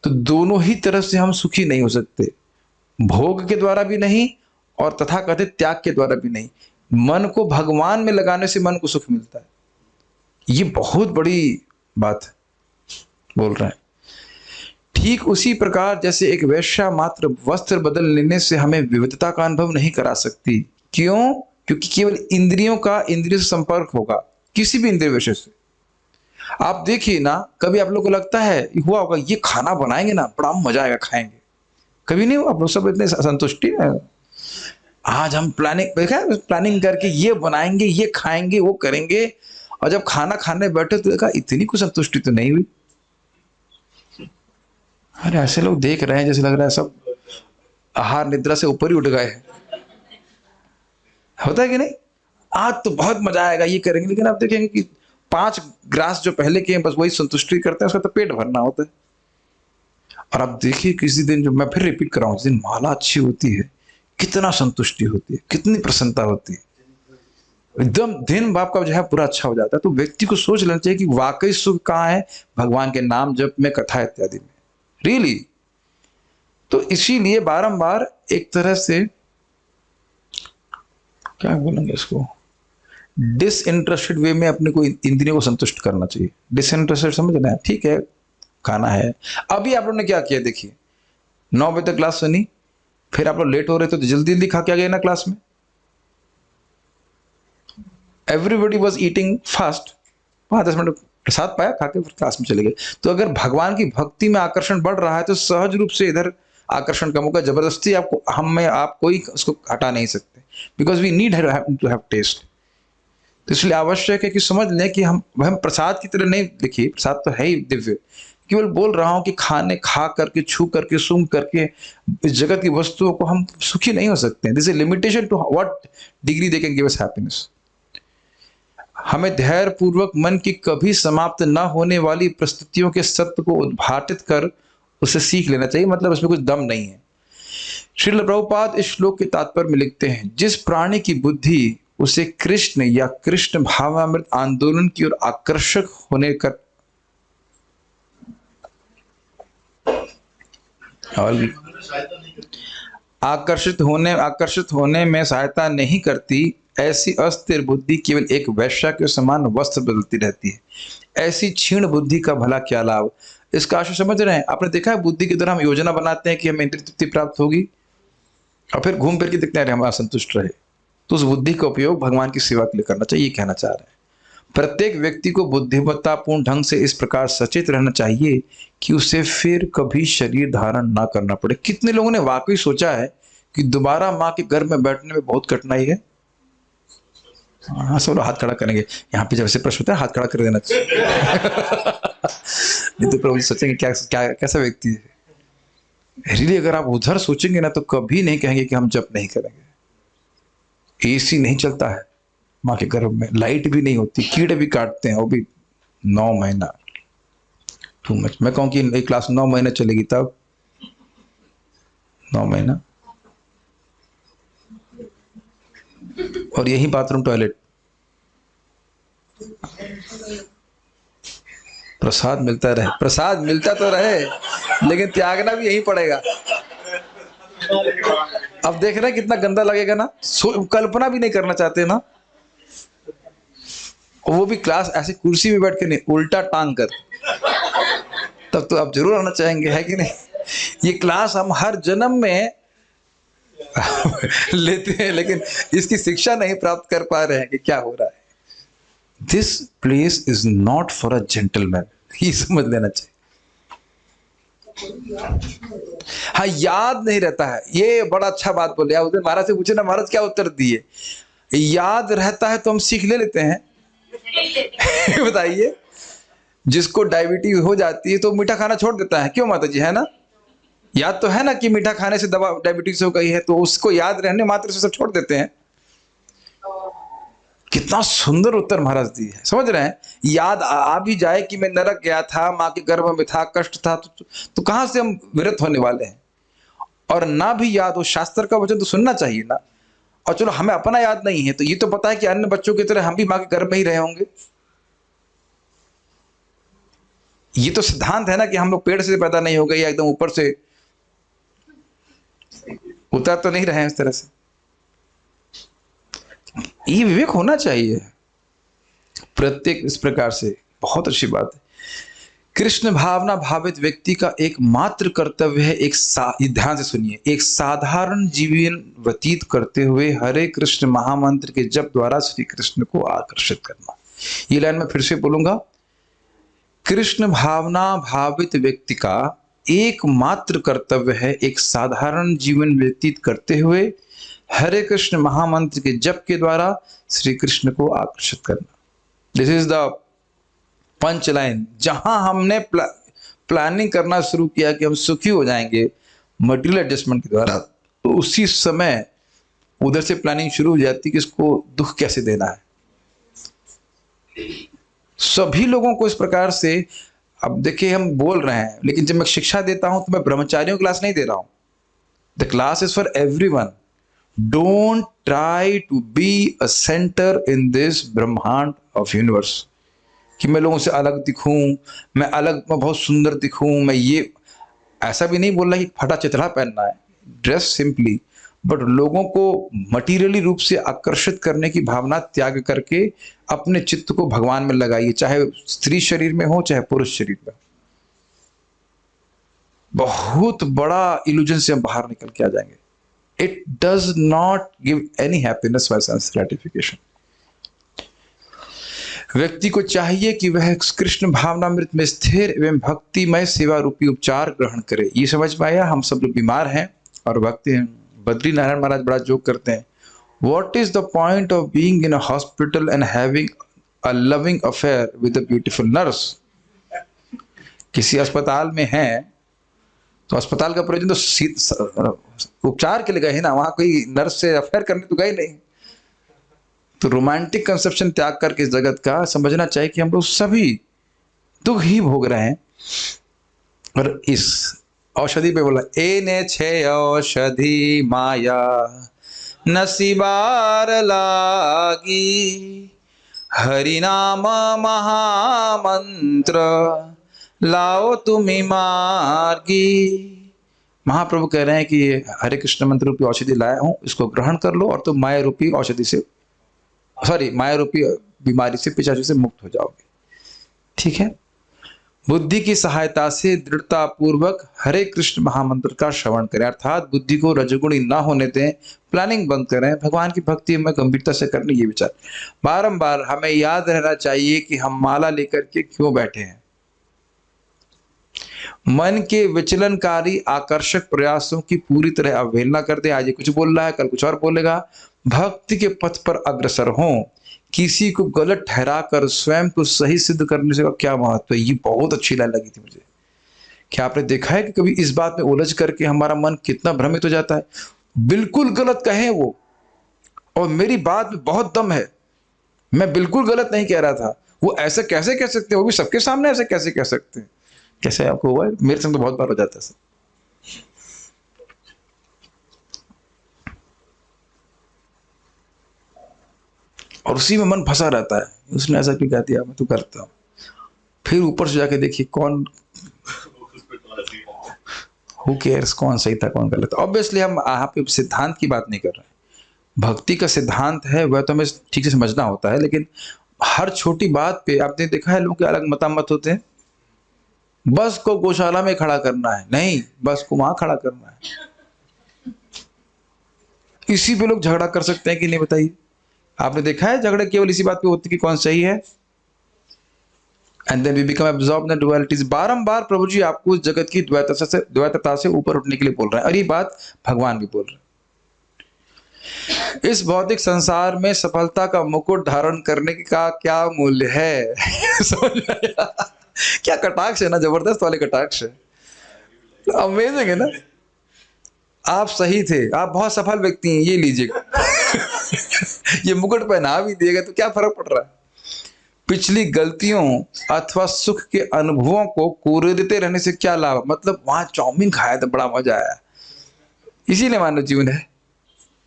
तो दोनों ही तरफ से हम सुखी नहीं हो सकते, भोग के द्वारा भी नहीं और तथाकथित त्याग के द्वारा भी नहीं। मन को भगवान में लगाने से मन को सुख मिलता है। ये बहुत बड़ी बात है बोल रहा है। ठीक उसी प्रकार जैसे एक वेश्या मात्र वस्त्र बदल लेने से हमें विविधता का अनुभव नहीं करा सकती। क्यों? क्योंकि केवल इंद्रियों से संपर्क होगा, किसी भी इंद्रिय विषय से। आप देखिए ना, कभी आप लोग को लगता है हुआ होगा ये खाना बनाएंगे ना बड़ा मजा आएगा, खाएंगे? कभी नहीं हुआ? आप लोग सब इतने संतुष्टि है, आज हम प्लानिंग करके ये बनाएंगे, ये खाएंगे, वो करेंगे, और जब खाना खाने बैठे तो देखा इतनी कुछ संतुष्टि तो नहीं हुई। अरे ऐसे लोग देख रहे हैं जैसे लग रहा है सब आहार निद्रा से ऊपर ही उठ गए हैं। होता है कि नहीं? आज तो बहुत मजा आएगा, ये करेंगे, लेकिन आप देखेंगे कि 5 ग्रास जो पहले के हैं बस वही संतुष्टि करते हैं, उसका तो पेट भरना होता है। और आप देखिए किसी दिन, जो मैं फिर रिपीट कर रहा हूं, जिस दिन माला अच्छी होती है कितना संतुष्टि होती है, कितनी प्रसन्नता होती है, एकदम दिन बाप का जो है पूरा अच्छा हो जाता है। तो व्यक्ति को सोच लेना चाहिए कि वाकई सुख कहाँ है? भगवान के नाम जप में, कथा इत्यादि में, रियली। तो इसीलिए बारंबार एक तरह से क्या बोलेंगे इसको, डिसइंटरेस्टेड वे में अपने को इंद्रियों को संतुष्ट करना चाहिए। डिसइंटरेस्टेड समझना है, ठीक है, खाना है। अभी आप लोगों ने क्या किया? देखिए 9 बजे तक क्लास सुनी, फिर आप लोग लेट हो रहे थे तो जल्दी जल्दी खा के आ गए ना क्लास में। Everybody was eating fast, 5-10 minute प्रसाद पाया, खा के फिर क्लास में चले गए। तो अगर भगवान की भक्ति में आकर्षण बढ़ रहा है तो सहज रूप से इधर आकर्षण कम होगा। जबरदस्ती आपको, हम में आप कोई उसको हटा नहीं सकते, because we need to have test. तो इसलिए आवश्यक है कि समझ लें कि हम प्रसाद की तरह नहीं, देखिए प्रसाद तो है ही दिव्य, केवल बोल रहा हूं कि खाने, खा करके, छू करके, सूंघ करके इस जगत की वस्तुओं को हम सुखी नहीं हो सकते। This is limitation to what degree they can give us happiness. हमें धैर्य पूर्वक मन की कभी समाप्त न होने वाली परिस्थितियों के सत्य को उद्घाटित कर उसे सीख लेना चाहिए। मतलब उसमें कुछ दम नहीं है। श्रील प्रभुपाद इस श्लोक के तात्पर्य में लिखते हैं, जिस प्राणी की बुद्धि उसे कृष्ण या कृष्ण भावामृत आंदोलन की ओर आकर्षक होने कर आकर्षित होने में सहायता नहीं करती, ऐसी अस्थिर बुद्धि केवल एक वैश्या के समान वस्त्र बदलती रहती है। ऐसी क्षीण बुद्धि का भला क्या लाभ? इसका आशय समझ रहे हैं? आपने देखा है बुद्धि की तरह हम योजना बनाते हैं कि हमें इंद्रिय तृप्ति प्राप्त होगी, और फिर घूम फिर के देखते हैं हम असंतुष्ट रहे। तो उस बुद्धि का उपयोग भगवान की सेवा के लिए करना चाहिए, ये कहना चाह रहे हैं। प्रत्येक व्यक्ति को बुद्धिमत्तापूर्ण ढंग से इस प्रकार सचेत रहना चाहिए कि उसे फिर कभी शरीर धारण ना करना पड़े। कितने लोगों ने वाकई सोचा है कि दोबारा माँ के घर में बैठने में बहुत कठिनाई है? हाँ, सब लोग हाथ खड़ा करेंगे। यहाँ पे जब से प्रश्न होता है हाथ खड़ा कर देना चाहिए। नहीं तो प्रभु जी सोचेंगे क्या क्या कैसा व्यक्ति है। रियली अगर आप उधर सोचेंगे ना तो कभी नहीं कहेंगे कि हम जप नहीं करेंगे। एसी नहीं चलता है माँ के गर्भ में, लाइट भी नहीं होती, कीड़े भी काटते हैं, वो भी 9 महीना, टू मच। मैं कहूँ कि एक क्लास 9 महीने चलेगी तब 9 महीना और यही बाथरूम टॉयलेट। प्रसाद मिलता रहे, प्रसाद मिलता तो रहे, लेकिन त्यागना भी यही पड़ेगा। अब देख रहे हैं कितना गंदा लगेगा ना, कल्पना भी नहीं करना चाहते ना। वो भी क्लास ऐसी कुर्सी में बैठ के नहीं, उल्टा टांग कर, तब तो आप जरूर आना चाहेंगे, है कि नहीं? ये क्लास हम हर जन्म में लेते हैं, लेकिन इसकी शिक्षा नहीं प्राप्त कर पा रहे हैं कि क्या हो रहा है। This place is not for a gentleman, ये समझ लेना चाहिए। हाँ, याद नहीं रहता है, ये बड़ा अच्छा बात बोले आप। उधर महाराज से पूछे ना, महाराज क्या उत्तर दिए? याद रहता है तो हम सीख ले लेते हैं। बताइए, जिसको डायबिटीज हो जाती है तो मीठा खाना छोड़ देता है, क्यों माता जी, है ना? याद तो है ना कि मीठा खाने से दवा डायबिटीज हो गई है, तो उसको याद रहने मात्र से सब छोड़ देते हैं। कितना सुंदर उत्तर महाराज दिए है, समझ रहे हैं? याद आ भी जाए कि मैं नरक गया था, माँ के गर्भ में था, कष्ट था, तो कहां से हम विरत होने वाले हैं? और ना भी याद हो, शास्त्र का वचन तो सुनना चाहिए ना। और चलो हमें अपना याद नहीं है, तो ये तो पता है कि अन्य बच्चों की तरह हम भी माँ के गर्भ में ही रहे होंगे। ये तो सिद्धांत है ना कि हम लोग पेड़ से पैदा नहीं हो गए या एकदम ऊपर से उतर तो नहीं रहे हैं इस तरह से। ये विवेक होना चाहिए प्रत्येक इस प्रकार से। बहुत अच्छी बात है। कृष्ण भावना भावित व्यक्ति का एकमात्र कर्तव्य है, ध्यान से सुनिए, एक साधारण जीवन व्यतीत करते हुए हरे कृष्ण महामंत्र के जप द्वारा श्री कृष्ण को आकर्षित करना। ये लाइन मैं फिर से बोलूंगा। कृष्ण भावना भावित व्यक्ति का एकमात्र कर्तव्य है एक साधारण जीवन व्यतीत करते हुए हरे कृष्ण महामंत्र के जप के द्वारा श्री कृष्ण को आकर्षित करना। This is the punch line. जहां हमने प्लानिंग करना शुरू किया कि हम सुखी हो जाएंगे मटेरियल एडजस्टमेंट के द्वारा, तो उसी समय उधर से प्लानिंग शुरू हो जाती कि इसको दुख कैसे देना है। सभी लोगों को इस प्रकार से, अब देखिए हम बोल रहे हैं, लेकिन जब मैं शिक्षा देता हूं तो मैं ब्रह्मचारियों की क्लास नहीं दे रहा हूं। The class is for everyone. Don't try to be a centre in this brahmanda of universe, कि मैं लोगों से अलग दिखूं, मैं बहुत सुंदर दिखूं, मैं ये ऐसा भी नहीं बोल रहा कि फटा चिथड़ा पहनना है, ड्रेस सिंपली, बट लोगों को मटीरियली रूप से आकर्षित करने की भावना त्याग करके अपने चित्त को भगवान में लगाइए, चाहे स्त्री शरीर में हो चाहे पुरुष शरीर में। बहुत बड़ा इल्यूजन से हम बाहर निकल के आ जाएंगे। It does not give any happiness bye sense gratification. व्यक्ति को चाहिए कि वह कृष्ण भावनामृत में स्थिर एवं भक्तिमय सेवा रूपी उपचार ग्रहण करे। ये समझ पाया? हम सब लोग बीमार हैं और भक्ति हैं। बद्री नारायण महाराज बड़ा जोक करते हैं, what is the point of being in a hospital and having a loving affair with a beautiful nurse. किसी अस्पताल में है तो अस्पताल का प्रयोजन तो उपचार के लिए गए, ना वहां कोई नर्स से अफेयर करने तो गए नहीं। तो रोमांटिक कंसेप्शन त्याग करके इस जगत का समझना चाहिए कि हम लोग सभी दुख ही भोग रहे हैं। और इस औषधि पे बोला, ए ने छे औषधि माया नसीबार लागी, हरि नाम महामंत्र लाओ तुम्हें मार्गी। महाप्रभु कह रहे हैं कि हरे कृष्ण मंत्र रूपी औषधि लाया हूं, इसको ग्रहण कर लो और तुम माया रूपी औषधि से, माया रूपी बीमारी से, पिशाची से मुक्त हो जाओगे। ठीक है? बुद्धि की सहायता से दृढ़ता पूर्वक हरे कृष्ण महामंत्र का श्रवण करें, अर्थात बुद्धि को रजोगुणी ना होने दें, प्लानिंग बंद करें, भगवान की भक्ति में गंभीरता से करने ये विचार। बारंबार हमें याद रहना चाहिए कि हम माला लेकर के क्यों बैठे हैं। मन के विचलनकारी आकर्षक प्रयासों की पूरी तरह अवहेलना कर दे। आज ये कुछ बोल रहा है, कल कुछ और बोलेगा। भक्ति के पथ पर अग्रसर हों, किसी को गलत ठहरा कर स्वयं को सही सिद्ध करने से क्या महत्व है। ये बहुत अच्छी लाइन लगी थी मुझे। क्या आपने देखा है कि कभी इस बात में उलझ करके हमारा मन कितना भ्रमित हो जाता है? बिल्कुल गलत कहे वो, और मेरी बात में बहुत दम है, मैं बिल्कुल गलत नहीं कह रहा था, वो ऐसे कैसे कह सकते हैं, वो भी सबके सामने ऐसे कैसे कह सकते हैं? कैसे आपको हुआ है? मेरे संग तो बहुत बार हो जाता है सर। और उसी में मन फंसा रहता है, उसने ऐसा क्यों कह दिया, मैं तो करता हूँ। फिर ऊपर से जाके देखिए कौन, हु केयर्स, कौन सही था कौन गलत। ऑब्वियसली हम यहाँ पे सिद्धांत की बात नहीं कर रहे हैं, भक्ति का सिद्धांत है वह तो हमें ठीक से समझना होता है, लेकिन हर छोटी बात पे आपने देखा है लोगों के अलग मतामत होते हैं। बस को गौशाला में खड़ा करना है, नहीं बस को वहां खड़ा करना है। इसी पे लोग झगड़ा कर सकते हैं कि नहीं बताइए? आपने देखा है झगड़े केवल इसी बात पे होते कि कौन सही है। And then we become absorbed in dualities. बारंबार प्रभु जी आपको उस जगत की द्वैतता से ऊपर उठने के लिए बोल रहे हैं, और ये बात भगवान भी बोल रहे हैं। इस भौतिक संसार में सफलता का मुकुट धारण करने का क्या मूल्य है? समझ में आया? क्या कटाक्ष है ना, जबरदस्त वाले कटाक्ष है, अमेजिंग है ना। आप सही थे, आप बहुत सफल व्यक्ति हैं, ये लीजिए। ये मुकुट पहना भी दिएगा तो क्या फर्क पड़ रहा है? पिछली गलतियों अथवा सुख के अनुभवों को कोरेदते रहने से क्या लाभ? मतलब वहां चाउमीन खाया था, बड़ा मजा आया, इसीलिए मानव जीवन है।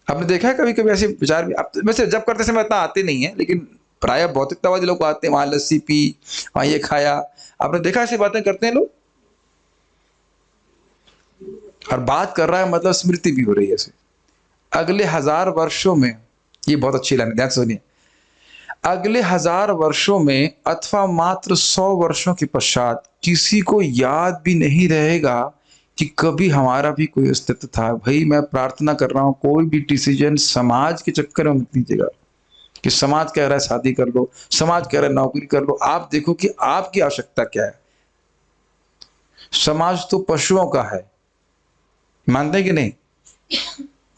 आपने देखा है कभी कभी ऐसे विचार भी, आप वैसे जब करते समय इतना आते नहीं है, लेकिन प्राय भौतिकतावादी लोग आते हैं, वहां लस्सी पी, वहां ये खाया। आपने देखा ऐसी बातें करते हैं लोग, और बात कर रहा है मतलब स्मृति भी हो रही है ऐसे। अगले 1000 वर्षों में, ये बहुत अच्छी लाइन, ध्यान सुनिए, अगले 1000 वर्षों में अथवा मात्र 100 वर्षों के पश्चात किसी को याद भी नहीं रहेगा कि कभी हमारा भी कोई अस्तित्व था। भाई मैं प्रार्थना कर रहा हूं, कोई भी डिसीजन समाज के चक्कर में मत लीजिएगा कि समाज कह रहा है शादी कर लो, समाज कह रहा है नौकरी कर लो। आप देखो कि आपकी आवश्यकता क्या है। समाज तो पशुओं का है, मानते हैं कि नहीं?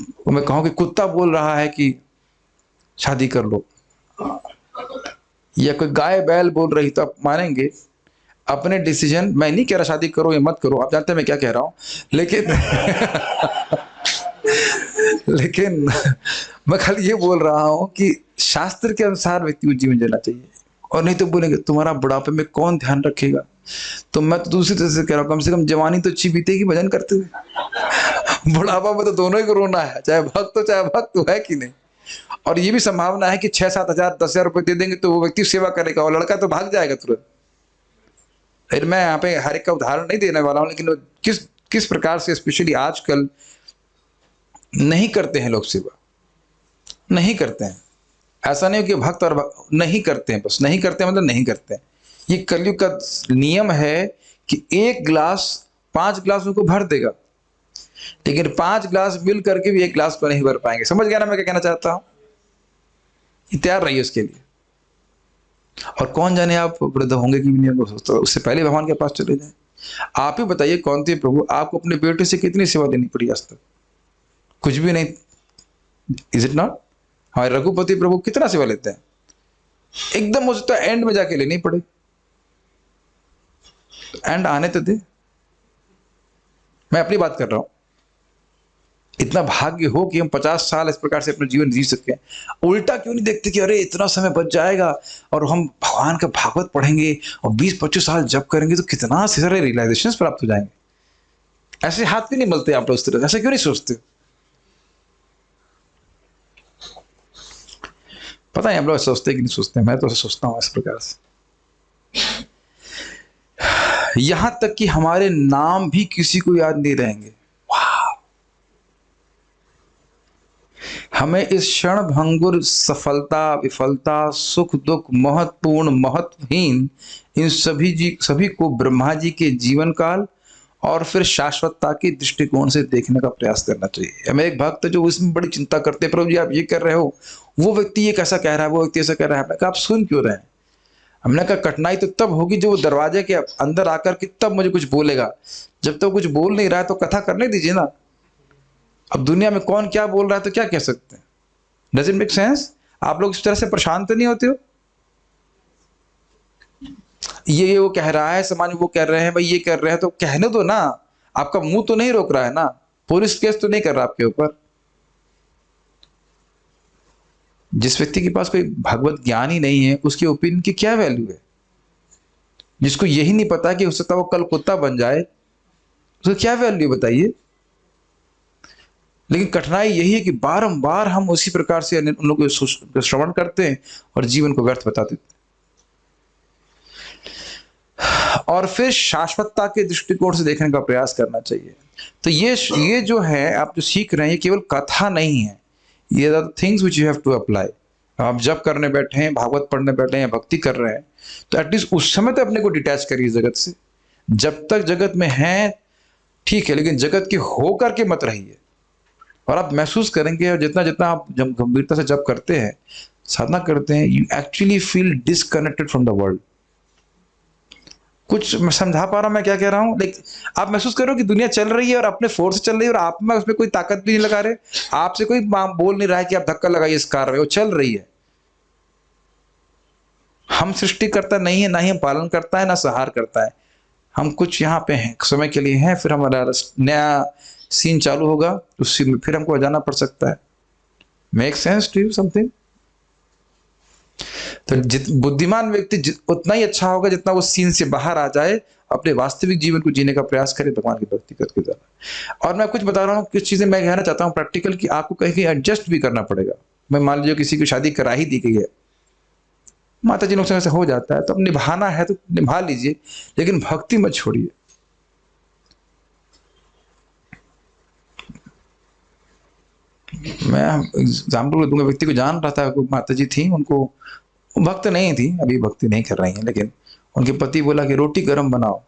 तो मैं कहूं कि कुत्ता बोल रहा है कि शादी कर लो, या कोई गाय बैल बोल रही तो आप मानेंगे? अपने डिसीजन, मैं नहीं कह रहा शादी करो या मत करो, आप जानते हैं मैं क्या कह रहा हूं, लेकिन लेकिन मैं खाली ये बोल रहा हूं कि शास्त्र के अनुसार व्यक्ति को जीवन जीना चाहिए। और नहीं तो बोलेंगे तुम्हारा बुढ़ापे में कौन ध्यान रखेगा? तो मैं तो दूसरी तरह से कह रहा हूं, कम से कम जवानी तो अच्छी बीतेगी भजन करते हुए। बुढ़ापा में तो दोनों ही को रोना है, चाहे भक्त हो चाहे भक्त है कि नहीं। और ये भी संभावना है कि 6-7 हजार 10 हजार रुपए दे देंगे तो वो व्यक्ति सेवा करेगा, और लड़का तो भाग जाएगा तुरंत। फिर मैं यहाँ पे हर एक का उदाहरण नहीं देने वाला हूं, लेकिन किस किस प्रकार से स्पेशली आजकल नहीं करते हैं लोग सेवा, नहीं करते हैं। ऐसा नहीं हो कि भक्त और नहीं करते हैं, बस नहीं करते हैं मतलब नहीं करते हैं। ये कलयुग का नियम है कि 1 गिलास 5 गिलास उनको भर देगा, लेकिन 5 गिलास मिल करके भी 1 गिलास को नहीं भर पाएंगे। समझ गया ना मैं क्या कहना चाहता हूं? तैयार रहिए उसके लिए। और कौन जाने आप वृद्ध होंगे कि नहीं, उससे पहले भगवान के पास चले जाएं। आप ही बताइए कौन थे प्रभु, आपको अपने बेटे से कितनी सेवा लेनी पड़ी आज तक? कुछ भी नहीं, इज इट नॉट? हमारे रघुपति प्रभु कितना सेवा लेते हैं, एकदम हो सकता है एंड में जाके लेनी पड़े, एंड आने तो दे। मैं अपनी बात कर रहा हूं। इतना भाग्य हो कि हम 50 साल इस प्रकार से अपना जीवन जी सके। उल्टा क्यों नहीं देखते कि अरे इतना समय बच जाएगा और हम भगवान का भागवत पढ़ेंगे और 20-25 साल जप करेंगे तो कितना सारे रियलाइजेशन प्राप्त हो जाएंगे। ऐसे हाथ भी नहीं मिलते आप लोग, उस तरह ऐसा क्यों नहीं सोचते? पता है हम लोग सोचते कि नहीं सोचते, मैं तो सोचता हूं इस प्रकार से। यहां तक कि हमारे नाम भी किसी को याद नहीं रहेंगे। हमें इस क्षण भंगुर सफलता विफलता सुख दुख महत्वपूर्ण महत्वहीन इन सभी को ब्रह्मा जी के जीवन काल और फिर शाश्वतता के दृष्टिकोण से देखने का प्रयास करना चाहिए। हमें एक भक्त जो इसमें बड़ी चिंता करते हैं, प्रभु जी आप ये कर रहे हो, वो व्यक्ति ये कैसा कह रहा है, वो व्यक्ति ऐसा कह रहा है। हमने कहा आप सुन क्यों रहे हैं? हमने कहा कठिनाई तो तब होगी जब वो दरवाजे के अंदर आकर के तब मुझे कुछ बोलेगा। जब तक कुछ बोल नहीं रहा है तो कथा करने दीजिए ना। अब दुनिया में कौन क्या बोल रहा है तो क्या कह सकते हैं? Does it make sense? आप लोग इस तरह से परेशान तो नहीं होते हो? ये वो कह रहा है, समाज वो कह रहे हैं, भाई ये कर रहे हैं, तो कहने दो ना। आपका मुंह तो नहीं रोक रहा है ना, पुलिस केस तो नहीं कर रहा आपके ऊपर। जिस व्यक्ति के पास कोई भगवत ज्ञान ही नहीं है उसके ओपिनियन की क्या वैल्यू है? जिसको यही नहीं पता कि हो सकता वो कल कुत्ता बन जाए, उसको क्या वैल्यू बताइए? लेकिन कठिनाई यही है कि बारंबार हम उसी प्रकार से उन लोगों को श्रवण करते हैं और जीवन को व्यर्थ बता देते हैं। और फिर शाश्वतता के दृष्टिकोण से देखने का प्रयास करना चाहिए। तो ये जो है आप जो सीख रहे हैं, ये केवल कथा नहीं है, ये are things which you have to apply. आप जब करने बैठे हैं, भागवत पढ़ने बैठे हैं, भक्ति कर रहे हैं, तो एटलीस्ट उस समय तो अपने को डिटैच करिए जगत से। जब तक जगत में हैं ठीक है, लेकिन जगत के होकर के मत रहिए। और आप महसूस करेंगे, और जितना जितना आप जब गंभीरता से जब करते हैं, साधना करते हैं, you actually feel disconnected from the world. कुछ मैं समझा पा रहा हूं मैं क्या कह रहा हूं? लाइक आप महसूस करो कि दुनिया चल रही है और अपने फोर्स से चल रही है, और आप में उसमें कोई ताकत भी नहीं लगा रहे, आपसे कोई बोल नहीं रहा है कि आप धक्का लगाइए इस कार में, वो चल रही है। हम सृष्टि करता नहीं है, ना ही हम पालन करता है, ना संहार करता है। हम कुछ यहाँ पे हैं, समय के लिए हैं, फिर हमारा नया सीन चालू होगा, उस सीन में फिर हमको जाना पड़ सकता है। Make sense to you something? तो बुद्धिमान व्यक्ति उतना ही अच्छा होगा जितना वो सीन से बाहर आ जाए, अपने वास्तविक जीवन को जीने का प्रयास करे, भगवान की भक्ति करके जाना। और मैं कुछ बता रहा हूँ, कुछ चीजें मैं कहना चाहता हूँ प्रैक्टिकल, कि आपको कहीं कहीं एडजस्ट भी करना पड़ेगा। मैं मान लीजिए किसी की शादी करा ही दी गई है, माता जी लोग से हो जाता है, तो अब निभाना है तो निभा लीजिए, लेकिन भक्ति मत छोड़िए। मैं एग्जाम्पल दूंगा, व्यक्ति को जान रहा था, माता जी थी, उनको भक्त नहीं थी, अभी भक्ति नहीं कर रही हैं, लेकिन उनके पति बोला कि रोटी गर्म बनाओ।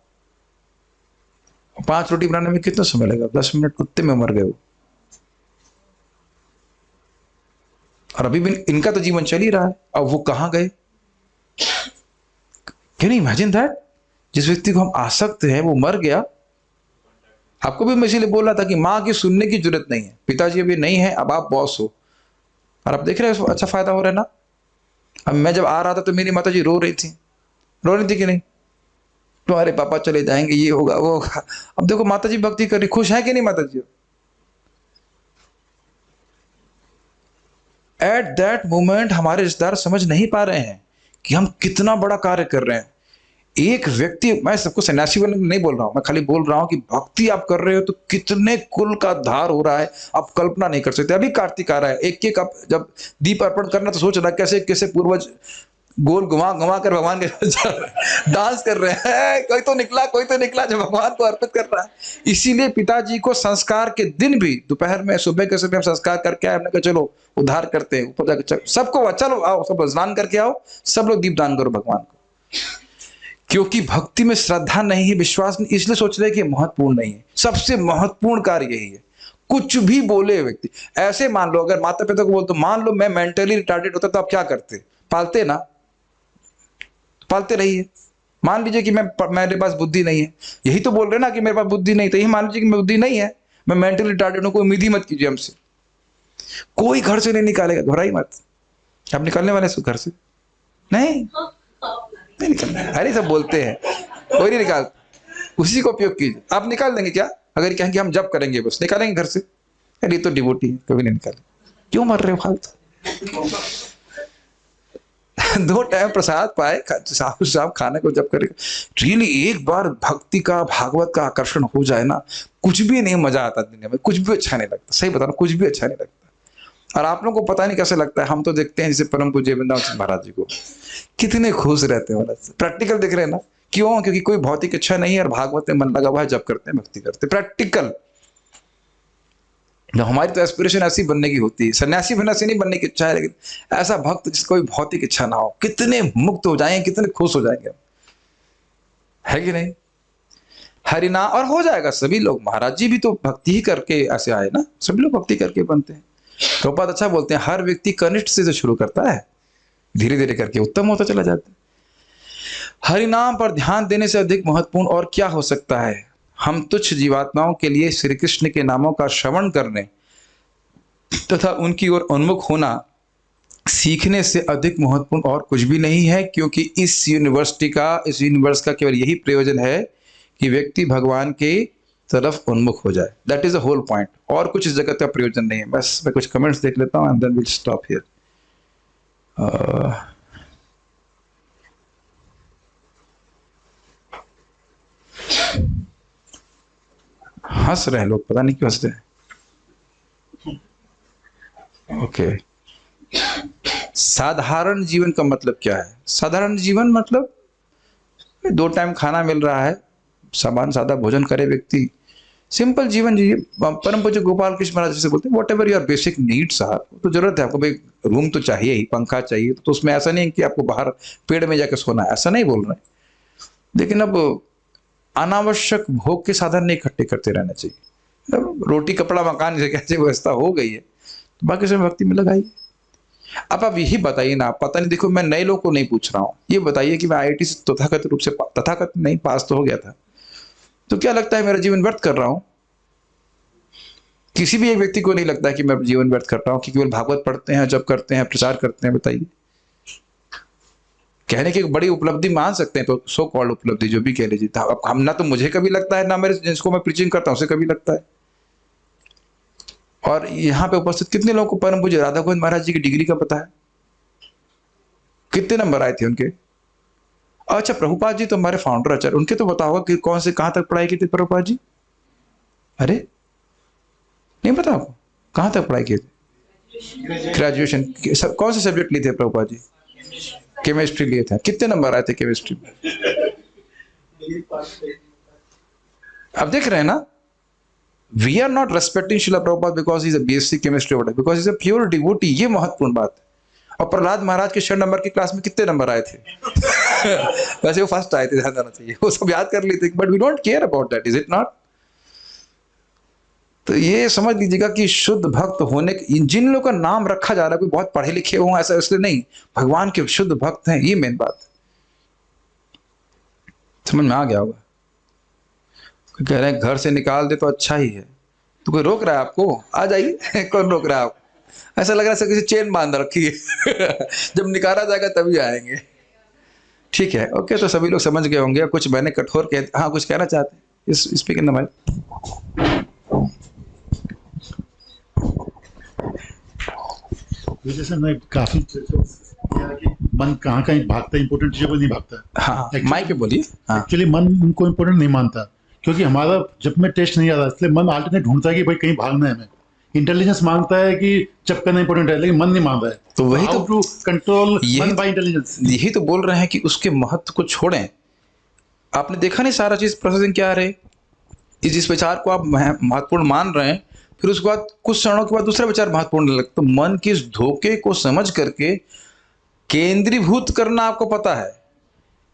5 रोटी बनाने में कितना समय लगा? 10 मिनट कुत्ते में मर गए वो। और अभी भी इनका तो जीवन चल ही रहा है, अब वो कहां गए? Can you imagine that? जिस व्यक्ति को हम आसक्त हैं वो मर गया। आपको भी मैं इसीलिए बोल रहा था कि माँ की सुनने की जरूरत नहीं है, पिताजी अभी नहीं है, अब आप बॉस हो, और आप देख रहे हैं अच्छा फायदा हो रहा है ना। अब मैं जब आ रहा था तो मेरी माता जी रो रही थी कि नहीं, तुम्हारे पापा चले जाएंगे, ये होगा वो होगा। अब देखो माता जी भक्ति कर रही, खुश है कि नहीं माता जी? एट दैट मोमेंट हमारे रिश्तेदार समझ नहीं पा रहे हैं कि हम कितना बड़ा कार्य कर रहे हैं। एक व्यक्ति, मैं सबको सन्यासी बनने नहीं बोल रहा हूं, मैं खाली बोल रहा हूं कि भक्ति आप कर रहे हो तो कितने कुल का धार हो रहा है, आप कल्पना नहीं कर सकते। अभी कार्तिक आ रहा है, एक एक आप जब दीप अर्पण करना तो सोच रहा कैसे कैसे पूर्वज गोल घुमा घुमा कर भगवान के डांस कर रहे हैं, कोई तो निकला जो भगवान को अर्पित कर रहा है। इसीलिए पिताजी को संस्कार के दिन भी दोपहर में, सुबह के समय हम संस्कार करके आए, हमने कहा चलो उद्धार करते हैं, ऊपर जाकर सबको चलो आओ, सब स्नान करके आओ, सब लोग दीप दान करो भगवान को। क्योंकि भक्ति में श्रद्धा नहीं है, विश्वास नहीं, इसलिए सोच रहे कि महत्वपूर्ण नहीं है। सबसे महत्वपूर्ण कार्य यही है। कुछ भी बोले व्यक्ति, ऐसे मान लो अगर माता पिता को बोलते, मान लो मैं मेंटली रिटार्डेड होता तो आप क्या करते? पालते ना, पालते रहिए। मान लीजिए कि मेरे पास बुद्धि नहीं है, यही तो बोल रहे ना कि मेरे पास बुद्धि नहीं, तो यही मान लीजिए कि मैं बुद्धि नहीं है, मैं मेंटली रिटार्डेड हूं, कोई उम्मीद ही मत कीजिए हमसे। कोई घर से नहीं निकालेगा, घबराई मत। आप निकलने वाले घर से नहीं निकलना है, अरे सब बोलते हैं कोई नहीं निकाल, उसी को उपयोग कीजिए। आप निकाल देंगे क्या? अगर कहेंगे हम जब करेंगे बस निकालेंगे घर से, अरे तो डिवोटी है, कभी नहीं निकाले, क्यों मर रहे हो फालतू? 2 टाइम प्रसाद पाए, साहब खाने को जब करेगा। रियली एक बार भक्ति का, भागवत का आकर्षण हो जाए ना, कुछ भी नहीं मजा आता दुनिया में, कुछ भी अच्छा नहीं लगता। सही बता रहा हूं, कुछ भी अच्छा नहीं लगता। और आप लोगों को पता नहीं कैसे लगता है, हम तो देखते हैं जैसे परम पूज्य वृंदावन सिंह महाराज जी को, कितने खुश रहते हैं, प्रैक्टिकल दिख रहे हैं ना। क्यों? क्योंकि कोई भौतिक इच्छा नहीं है और भागवत में मन लगा हुआ है, जब करते हैं, भक्ति करते हैं, प्रैक्टिकल। हमारी तो एस्पिरेशन ऐसी बनने की होती है, सन्यासी बनने से नहीं बनने की इच्छा है, लेकिन ऐसा भक्त जिसको कोई भौतिक इच्छा ना हो, कितने मुक्त हो जाएंगे, कितने खुश हो जाएंगे, है कि नहीं? हरिना और हो जाएगा। सभी लोग, महाराज जी भी तो भक्ति ही करके ऐसे आए ना, सभी लोग भक्ति करके बनते हैं। प्रभुपाद अच्छा बोलते हैं, हर व्यक्ति कनिष्ठ से शुरू करता है, धीरे धीरे करके उत्तम होता चला जाता है। हरिनाम पर ध्यान देने से अधिक महत्वपूर्ण और क्या हो सकता है? हम तुच्छ जीवात्माओं के लिए श्री कृष्ण के नामों का श्रवण करने तथा उनकी ओर उन्मुख होना सीखने से अधिक महत्वपूर्ण और कुछ भी नहीं है। क्योंकि इस यूनिवर्स का केवल यही प्रयोजन है कि व्यक्ति भगवान के तरफ उन्मुख हो जाए। That is the whole point, और कुछ इस जगत का प्रयोजन नहीं है। बस मैं कुछ कमेंट्स देख लेता हूं and then will stop here. हंस रहे हैं लोग, पता नहीं क्यों हंस रहे हैं। ओके। साधारण जीवन का मतलब क्या है? साधारण जीवन मतलब 2 टाइम खाना मिल रहा है, सामान सादा भोजन करे व्यक्ति, सिंपल जीवन जिए। परम पूज्य गोपाल कृष्ण महाराज जैसे बोलते हैं, whatever your basic needs are, तो जरूरत है आपको भाई, रूम तो चाहिए ही, पंखा चाहिए, तो उसमें ऐसा नहीं कि आपको बाहर पेड़ में जाकर सोना है, ऐसा नहीं बोल रहे। लेकिन अब अनावश्यक भोग के साधन नहीं इकट्ठे करते रहना चाहिए। अब रोटी कपड़ा मकान से कैसे व्यवस्था हो गई है, तो बाकी समय भक्ति में लगाइए। अब आप यही बताइए ना, आप पता नहीं, देखो मैं नए लोगों को नहीं पूछ रहा हूँ, ये बताइए कि मैं आईआईटी से तथाकथित रूप से तथाकथित नहीं पास तो हो गया था, तो क्या लगता है मेरा जीवन व्यर्थ कर रहा हूँ? किसी भी एक व्यक्ति को नहीं लगता कि मैं जीवन व्यर्थ कर रहा हूँ कि केवल भागवत पढ़ते हैं, जब करते हैं, प्रचार करते हैं। बताइए, कहने की एक बड़ी उपलब्धि मान सकते हैं, तो सो कॉल्ड उपलब्धि जो भी कह लीजिए, अब हम ना, तो मुझे कभी लगता है ना मेरे जिसको मैं प्रीचिंग करता हूँ उसे कभी लगता है। और यहाँ पे उपस्थित कितने लोगों को परम पूज्य राधा गोविंद महाराज जी की डिग्री का पता है? कितने नंबर आए थे उनके? अच्छा, प्रभुपाद जी तो हमारे फाउंडर आचार्य, उनके तो बताओ कि कौन से कहां तक पढ़ाई की थी प्रभुपाद जी? अरे नहीं पता आपको? कहां तक पढ़ाई की थी? ग्रेजुएशन। कौन से सब्जेक्ट लिए थे प्रभुपाद जी? केमिस्ट्री लिए थे। कितने नंबर आए थे केमिस्ट्री में? अब देख रहे हैं ना, we are not respecting Shrila Prabhupada because he is a BSc chemistry, because he is a pure devotee. ये महत्वपूर्ण बात है। और प्रहलाद महाराज के 6 नंबर की क्लास में कितने नंबर आए थे? वैसे वो फर्स्ट आए थे, ध्यान देना चाहिए, वो सब याद कर लेते, but we don't care about that, is it not? तो ये समझ लीजिएगा कि शुद्ध भक्त होने, जिन लोगों का नाम रखा जा रहा है कोई बहुत पढ़े लिखे हो ऐसा इसलिए नहीं, भगवान के शुद्ध भक्त हैं, ये मेन बात। समझ में आ गया होगा? कह रहे हैं घर से निकाल दे तो अच्छा ही है, तो कोई रोक रहा है आपको? आ जाइए। कौन रोक रहा है आपको? ऐसा लग रहा है किसी चेन बांध रखी है। जब निकाला जाएगा तभी आएंगे। ठीक है, ओके, तो सभी लोग समझ गए होंगे। कुछ मैंने कठोर कह, हाँ कुछ कहना चाहते हैं इस स्पीकर ना भाई? जैसे मैं काफी मन कहाँ कहीं भागता है, इंपॉर्टेंट चीजों को नहीं भागता। हाँ, माइक पे बोलिए। हाँ। एक्चुअली मन उनको इंपॉर्टेंट नहीं मानता, क्योंकि हमारा जब में टेस्ट नहीं आता, इसलिए मन अल्टरनेट ढूंढता है कि भाई कहीं भागना है हमें। इंटेलिजेंस मांगता है कि चपकना इंपॉर्टेंट है, लेकिन मन नहीं मान रहा है। तो वही तो टू कंट्रोल मन बाय इंटेलिजेंस। यही तो बोल रहे हैं कि उसके महत्व को छोड़ें। आपने देखा नहीं सारा चीज प्रोसेसिंग क्या रहे? जिस विचार को आप महत्वपूर्ण मान रहे हैं, फिर उसके बाद कुछ क्षणों के बाद दूसरा विचार महत्वपूर्ण लगता, तो मन के इस धोखे को समझ करके केंद्रीभूत करना आपको पता है।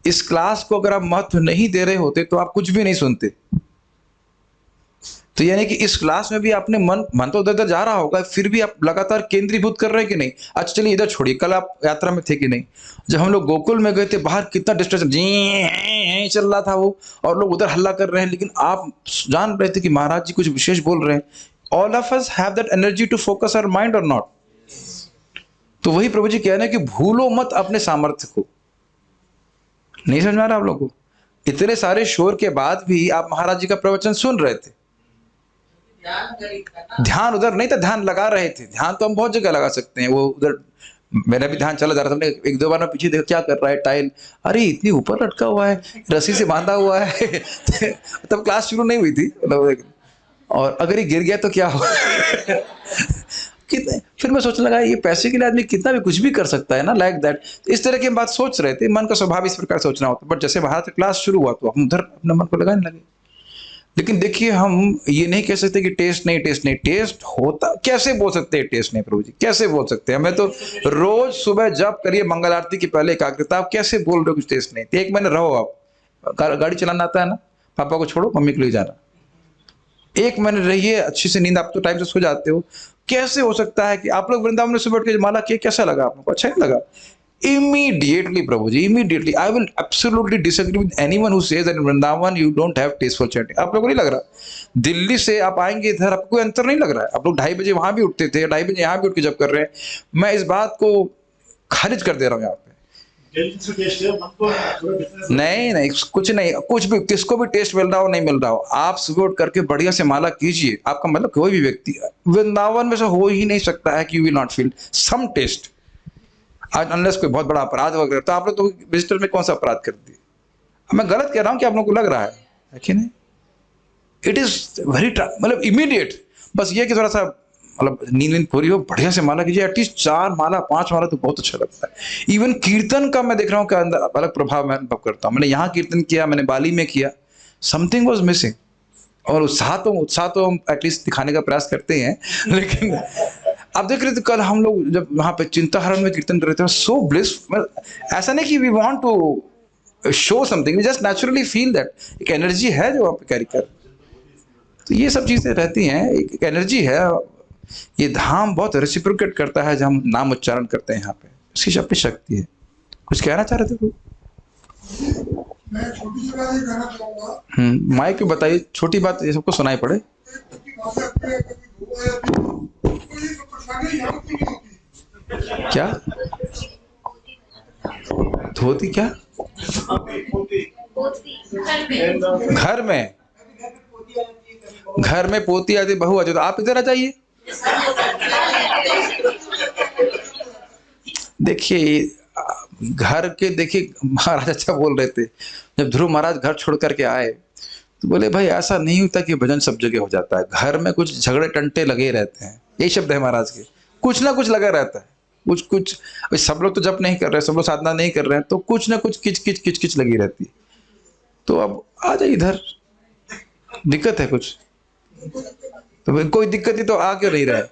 इस क्लास को अगर आप महत्व नहीं दे रहे होते तो आप कुछ भी नहीं सुनते। तो यानी कि इस क्लास में भी आपने मन तो उधर जा रहा होगा, फिर भी आप लगातार केंद्रीभूत कर रहे हैं कि नहीं? अच्छा चलिए इधर छोड़िए, कल आप यात्रा में थे कि नहीं? जब हम लोग गोकुल में गए थे, बाहर कितना डिस्ट्रेक्शन जी चल रहा था वो, और लोग उधर हल्ला कर रहे हैं, लेकिन आप जान रहे थे कि महाराज जी कुछ विशेष बोल रहे हैं। All of us have that energy to focus our mind or not? तो वही प्रभु जी कह रहे हैं कि भूलो मत अपने सामर्थ्य को। नहीं समझ में आ रहा आप लोगों को? इतने सारे शोर के बाद भी आप महाराज जी का प्रवचन सुन रहे थे। ध्यान उधर नहीं था, ध्यान लगा रहे थे। ध्यान तो हम बहुत जगह लगा सकते हैं, वो उधर मेरा भी ध्यान चला जा रहा था। हमने 1-2 बार में पीछे देखा क्या कर रहा है, टाइल, अरे इतनी ऊपर लटका हुआ है, रस्सी से बांधा हुआ है। तब क्लास शुरू नहीं हुई थी, और अगर ये गिर गया तो क्या हो? कितने, फिर मैं सोचने लगा ये पैसे के लिए आदमी कितना भी कुछ भी कर सकता है ना, लाइक दैट। इस तरह की हम बात सोच रहे थे, मन का स्वभाव इस प्रकार सोचना होता है। बट जैसे बाहर से क्लास शुरू हुआ तो हम उधर अपने मन को लगाने लगे। लेकिन देखिए, हम ये नहीं कह सकते कि टेस्ट नहीं, टेस्ट नहीं। टेस्ट होता, कैसे बोल सकते हैं टेस्ट नहीं प्रभु जी? कैसे बोल सकते हैं? हमें तो रोज सुबह जब करिए मंगल आरती के पहले एकाग्रता, आप कैसे बोल रहे हो कुछ टेस्ट नहीं? तो 1 महीने रहो, आप गाड़ी चलाना आता है ना, पापा को छोड़ो, मम्मी को ले जाना, 1 महीने रहिए, अच्छी से नींद, आप तो टाइम से सो जाते हो। कैसे हो सकता है कि आप लोग वृंदावन में सुबह उठ के माला किए, कैसा लगा आपको? अच्छा नहीं लगा? Immediately Prabhu ji, immediately I will absolutely disagree with anyone who says that in Vrindavan you don't have tasteful chanting। आप लोगों को नहीं लग रहा? दिल्ली से आप आएंगे इधर, आपको कोई अंतर नहीं लग रहा है? आप लोग 2:30 बजे वहां भी उठते थे, 2:30 बजे यहाँ भी उठ के जब कर रहे हैं। मैं इस बात को खारिज कर दे रहा हूँ यहाँ पे। नहीं, कुछ नहीं, कुछ भी, किसको भी टेस्ट मिल रहा हो नहीं मिल रहा हो, आप सुबह उठ करके बढ़िया से माला कीजिए। आपका मतलब कोई भी व्यक्ति वृंदावन में से हो ही नहीं सकता है कि you will not feel some taste. आज अनलेस कोई बहुत बड़ा अपराध वगैरह, तो आप लोग तो विजिटर में कौन सा अपराध कर दिए? मैं गलत कह रहा हूं कि आप लोगों को लग रहा है कि नहीं? इट इज वेरी, मतलब इमीडिएट। बस ये कि थोड़ा सा मतलब नींद पूरी हो, बढ़िया से माला कीजिए, एटलीस्ट 4 माला 5 माला तो बहुत अच्छा लगता है। इवन कीर्तन का मैं देख रहा हूँ कि अंदर अलग प्रभाव मैं अनुभव करता हूँ। मैंने यहाँ कीर्तन किया, मैंने बाली में किया, समथिंग वॉज मिसिंग। और उत्साह तो हम एटलीस्ट दिखाने का प्रयास करते हैं, लेकिन आप देख रहे थे कल हम लोग जब वहाँ पे चिंताहरण में कीर्तन कर रहे थे, सो ब्लिस। ऐसा नहीं कि we want to show something, we just naturally feel that एक एनर्जी है जो आप कैरी कर। तो ये सब चीजें रहती हैं, एक एनर्जी है। ये धाम बहुत रेसिप्रोकेट करता है जब हम नाम उच्चारण करते हैं यहाँ पे, इसकी अपनी शक्ति है। कुछ कहना चाह रहे थे तू? मैं छोटी सी बात ये कहना चाहूंगा। माइक पे बताइए, छोटी बात ये सबको सुनाई पड़े। की भाषा पे कभी धोआ या तो ये सब परेशानी यहाँ की नहीं होती। क्या धोती? क्या घर में पोती आती, बहू आती, तो आप इधर आ जाइए। देखिए घर के, देखिए महाराज अच्छा बोल रहे थे, जब ध्रुव महाराज घर छोड़ करके आए तो बोले भाई ऐसा नहीं होता कि भजन सब जगह हो जाता है, घर में कुछ झगड़े टंटे लगे रहते हैं। यही शब्द है महाराज के, कुछ ना कुछ लगा रहता है। कुछ अभी सब लोग तो जप नहीं कर रहे, सब लोग साधना नहीं कर रहे हैं, तो कुछ ना कुछ किच किच किच किच लगी रहती है। तो अब आ जाइए इधर, दिक्कत है कुछ? तो कोई दिक्कत ही तो आ क्यों नहीं रहा है?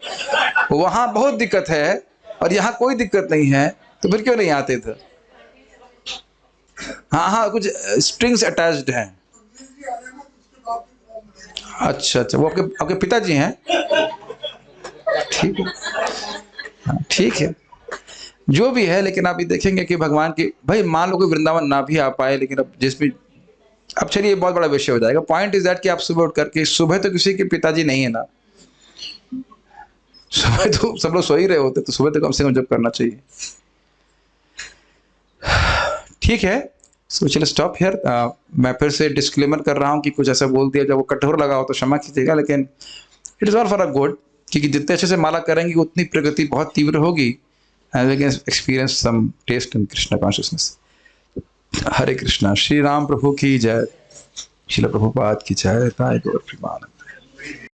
वहां बहुत दिक्कत है और यहाँ कोई दिक्कत नहीं है, तो फिर क्यों नहीं आते इधर? हाँ, कुछ स्ट्रिंग्स अटैच्ड हैं। अच्छा, वो आपके पिताजी हैं? ठीक है, ठीक है, जो भी है। लेकिन आप ये देखेंगे कि भगवान की, भाई मान लो कि वृंदावन ना भी आ पाए, लेकिन अब जिस भी, अब चलिए बहुत बड़ा विषय हो जाएगा। पॉइंट इज दैट कि आप सुबह उठ करके, सुबह तो किसी के पिताजी नहीं है ना, सुबह तो सब लोग सो ही रहे होते, तो सुबह तो कम से कम जब करना चाहिए। ठीक है, सो चलिए स्टॉप हियर। मैं फिर से डिस्क्लेमर कर रहा हूँ कि कुछ ऐसा बोल दिया जब वो कठोर लगा हो तो क्षमा कीजिएगा, लेकिन it is all for a good, क्योंकि जितने अच्छे से माला करेंगे उतनी प्रगति बहुत तीव्र होगी, and we can experience some taste in Krishna consciousness. Hare Krishna. Shri Ram प्रभु की जय, श्रील प्रभुपाद की जय। ताय गौर प्रेमानंद।